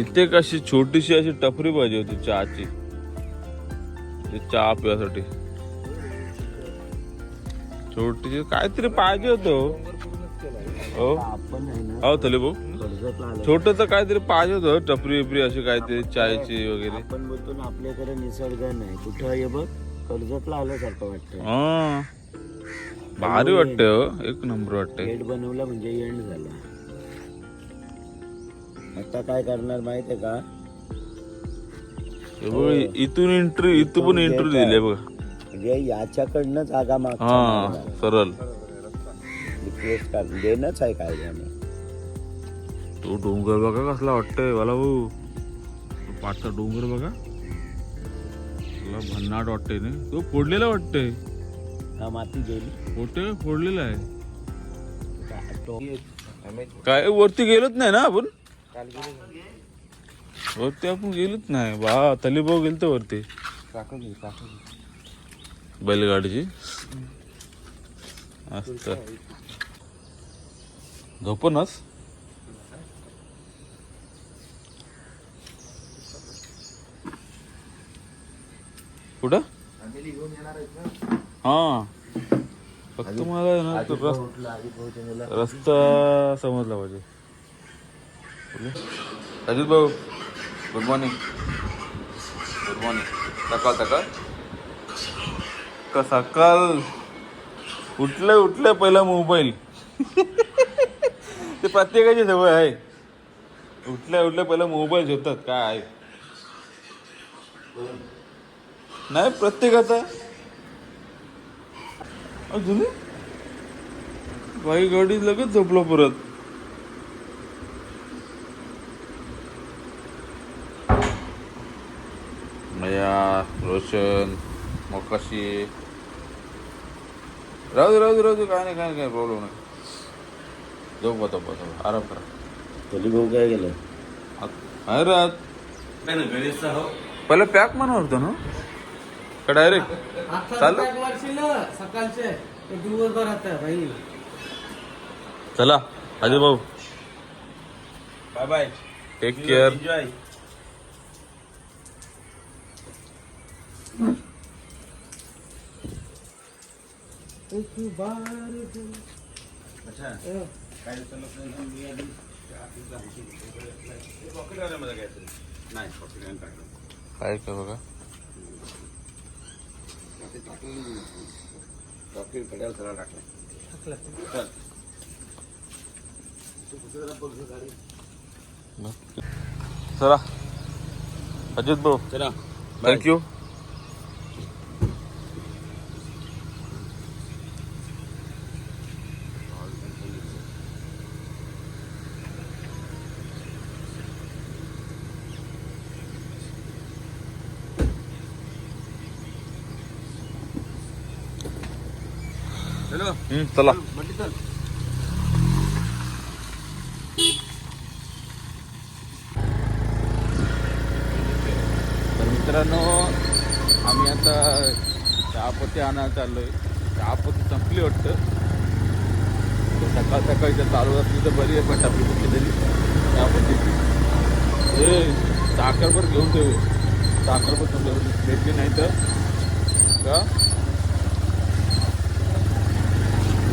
इथे कशी छोटीशी अशी टपरी पाहिजे होती चहाची. चहा पिण्यासाठी छोटीशी काहीतरी पाहिजे होतं. हो आपण आहे ना हो तले भाऊ कर्जतला आलो. छोट तर काहीतरी पाहिजे होतं. टपरी बिपरी अशी काहीतरी चायची वगैरे. आपण बोलतो ना आपल्याकडे निसर्ग नाही. कुठं हे बघ कर्जतला आल्यासारखं वाटतं. हा भारी वाटतंय हो. एक नंबर वाटतंय. गेट बनवला म्हणजे एंड झाला. आता काय करणार माहितीये का, हे बघ, इथून इथून पण इंटरव्ह्यू दिले बघ. म्हणजे याच्याकडनं जागा हा सरळ रिक्वेस्ट कर देणंच आहे काय त्याने. तो डोंगर बघा कसला वाटतंय मला भाऊ. तो पाठचा डोंगर बघा मला भन्नाट वाटतंय ना. तो फोडलेला वाटतंय. हा माती गेली फोटो फोडलेला आहे. काय वरती गेलोच नाही ना आपण. वरती आपण गेलोच नाही बा. तलीभाऊ गेलतो वरती बैलगाडीची. मस्त झोपणच. कुठं हा फक्त मला आहे ना तो रस्ता समजला पाहिजे. अजित भाऊ गुड मॉर्निंग. Good morning. सकाळ सकाळ का सकाळ उठले पहिला मोबाईल. ते प्रत्येकाची सवय आहे. उठल्या पहिला मोबाईल शोधतात काय आहे. नाही प्रत्येकाचा अजून बाई गाडी लगेच झोपलो परत. मया रोशन मोकाशी राहू दे काय नाही प्रॉब्लेम नाही. झोप आराम करा. भाऊ काय गेलं अरे रात पहिला पॅक म्हणा होतो ना का डायरेक्ट चालू सकाळचे दिवसभर आता भाई. चला अजय भाऊ bye bye. Take care. Enjoy. काय का बघा चला अजित भाऊ चला थँक्यू. चला तर मित्रांनो आम्ही आता चहापत्ती आणायला चाललोय. चहापत्ती संपली वाटतं. सकाळ सकाळी जर चालू असली तर बरी आहे पण टाकली तरी चहापत्तीची. हे साखर पण घेऊन ठेवू. साखर पण भेटली नाही तर का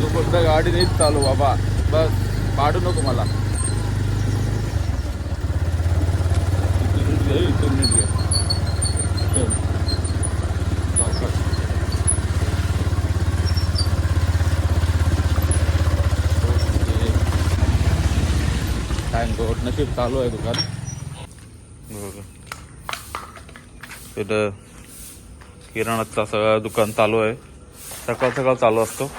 तू फक्त गाडी नाही चालू बाबा. बस पाडू नको मला. इथून नीट घे. थँक नशीब चालू आहे दुकान. तिथं किराणाचा सगळं दुकान चालू आहे. सकाळ चालू असतो.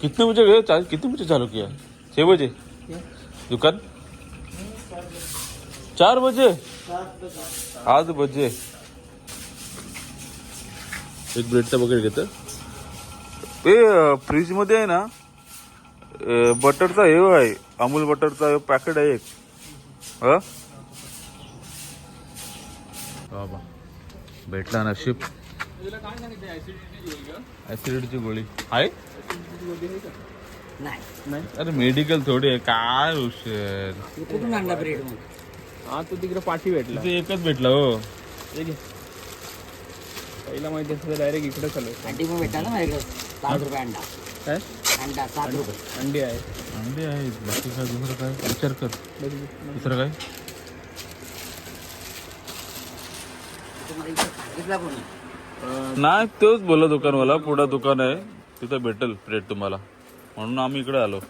कितने बजे गए कितने बजे चालू किया 6 बजे दुकान 4 बजे 8 बजे. एक ब्रेडचा बकेट घेतं. ते फ्रीज मध्ये आहे ना बटरचा हे आहे. अमूल बटरचा पॅकेट आहे एक. बाबा भेटला नशीब. ऍसिडिटीची गोळी आहे नाही. अरे मेडिकल थोडी आहे काय हुशार. कुठून आणला ब्रेड मग. हा तो तिकडे पाठी भेटला. तिथे एकच भेटला हो. पहिला माहिती असतं डायरेक्ट इकडे चालू. अंडी पण भेटला ना माझ्याकडे 7 रुपये अंडा. काय अंडा 7 रुपये अंडी आहे. अंडे आहेत बाकी काय दुसरं काय विचार कर. दुसरं काय सांगितला कोणी. नाही तोच बोलला दुकानवाला. पुढं दुकान आहे तिथं भेटेल ब्रेड तुम्हाला म्हणून आम्ही इकडे आलो.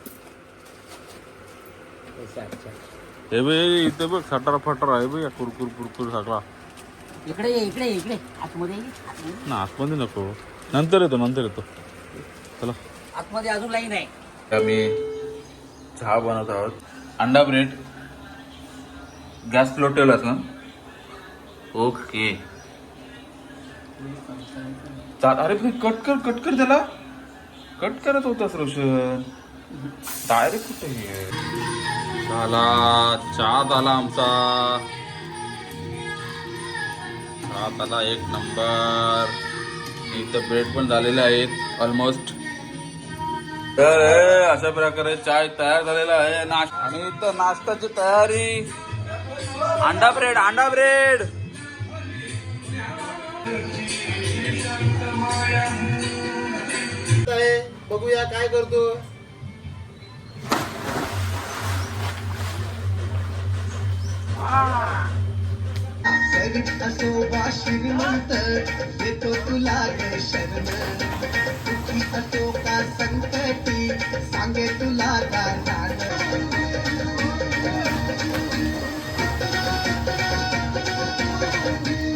अच्छा अच्छा हे बघ इथे बघ सटार फटार आहे बघ कुरकुर कुरकुर सगळा. इकडे ये इकडे ये, इकडे आतमध्ये ये, आतमध्ये. ना आतमध्ये नको, नंतर येतो चला. आतमध्ये अजून लाईन आहे. आम्ही चहा बनवत आहोत. अंडा ब्रेड गॅस फ्लो ठेवलास ना. ओके अरे कट कर त्याला. कट करत होतास रोशन, डायरेक्ट कुठे झाला. चहा झाला आमचा, चहा झाला एक नंबर. इथं ब्रेड पण झालेले आहेत ऑलमोस्ट. तर अशा प्रकारे चाय तयार झालेला आहे. आणि इथं नाश्त्याची तयारी. अंडा ब्रेड बघूया काय करतो. श्रीमंत देतो तुला शरण, दुःखी असो का संकटी सांगे तुला गाण.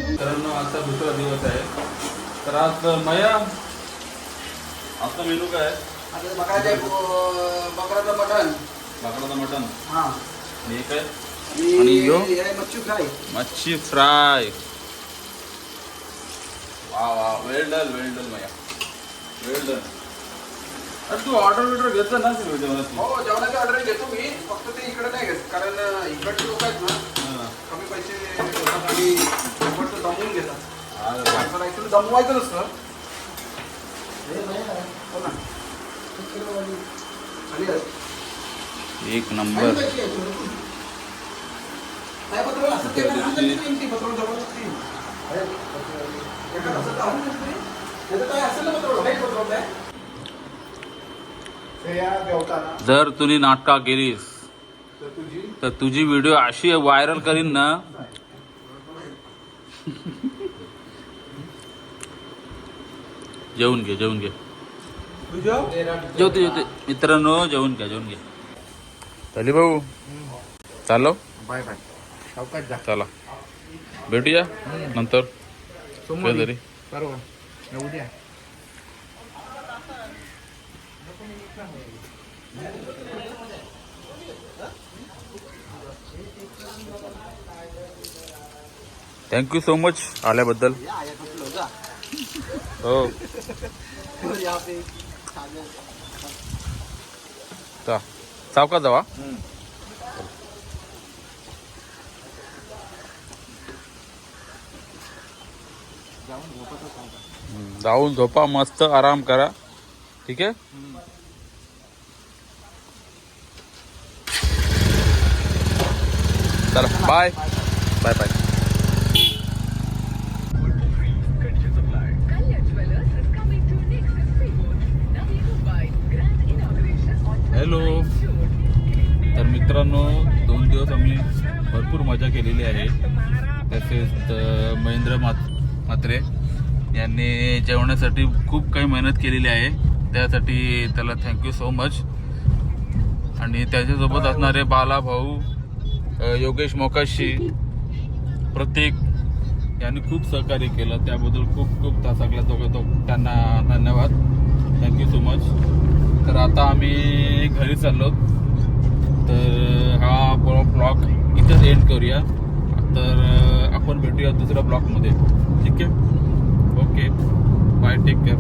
मित्रांनो आजचा दुसरा दिवस आहे. तर आज मया आजचा मेनू काय आहे? बकराचं मटण. भाकराचं मटण हा आणि हे काय? आणि यो मच्छी फ्राय. मच्छी फ्राय. वा वेल डन मया, वेल डन. अरे तू ऑर्डर घेतो ना जेवणाची? हो जेवणाची ऑर्डर घेतो मी, फक्त ते इकडे नाही घेत कारण इकडचे लोक आहेत ना कमी पैसे देतात आणि इकडचं दमवून घेतात. ऍक्च्युली दमवायचं नसतं. एक नंबर. जर तुम्ही नाटका केलीस तर तुझी व्हिडिओ अशी व्हायरल करीन ना. जेवून घे जेवते मित्रांनो, जेवून घ्या. चाली भाऊ चाललो. Bye bye. सावकाश जा. चला भेटूया नंतर कधीतरी. बरोबर उद्या. थँक्यू सो मच आल्याबद्दल. हो सावकाश जावा. जाऊन झोपा, मस्त आराम करा. ठीक आहे. चला बाय बाय बाय. हॅलो. तर मित्रांनो 2 दिवस आम्ही भरपूर मजा केलेली आहे. तसेच महेंद्र म्हात्रे यांनी जेवणासाठी खूप काही मेहनत केलेली आहे, त्यासाठी त्याला थँक्यू सो मच. आणि त्याच्यासोबत असणारे बाला भाऊ, योगेश मोकाशी, प्रत्येक यांनी खूप सहकार्य केलं, त्याबद्दल खूप त्यांना धन्यवाद. Thank you so much. तर आता आम्ही घरी चाललो. तर हा ब्लॉग इथंच एंड करूया. तर आपण भेटूया दुसऱ्या ब्लॉगमध्ये. ठीक आहे. Okay bye, take care.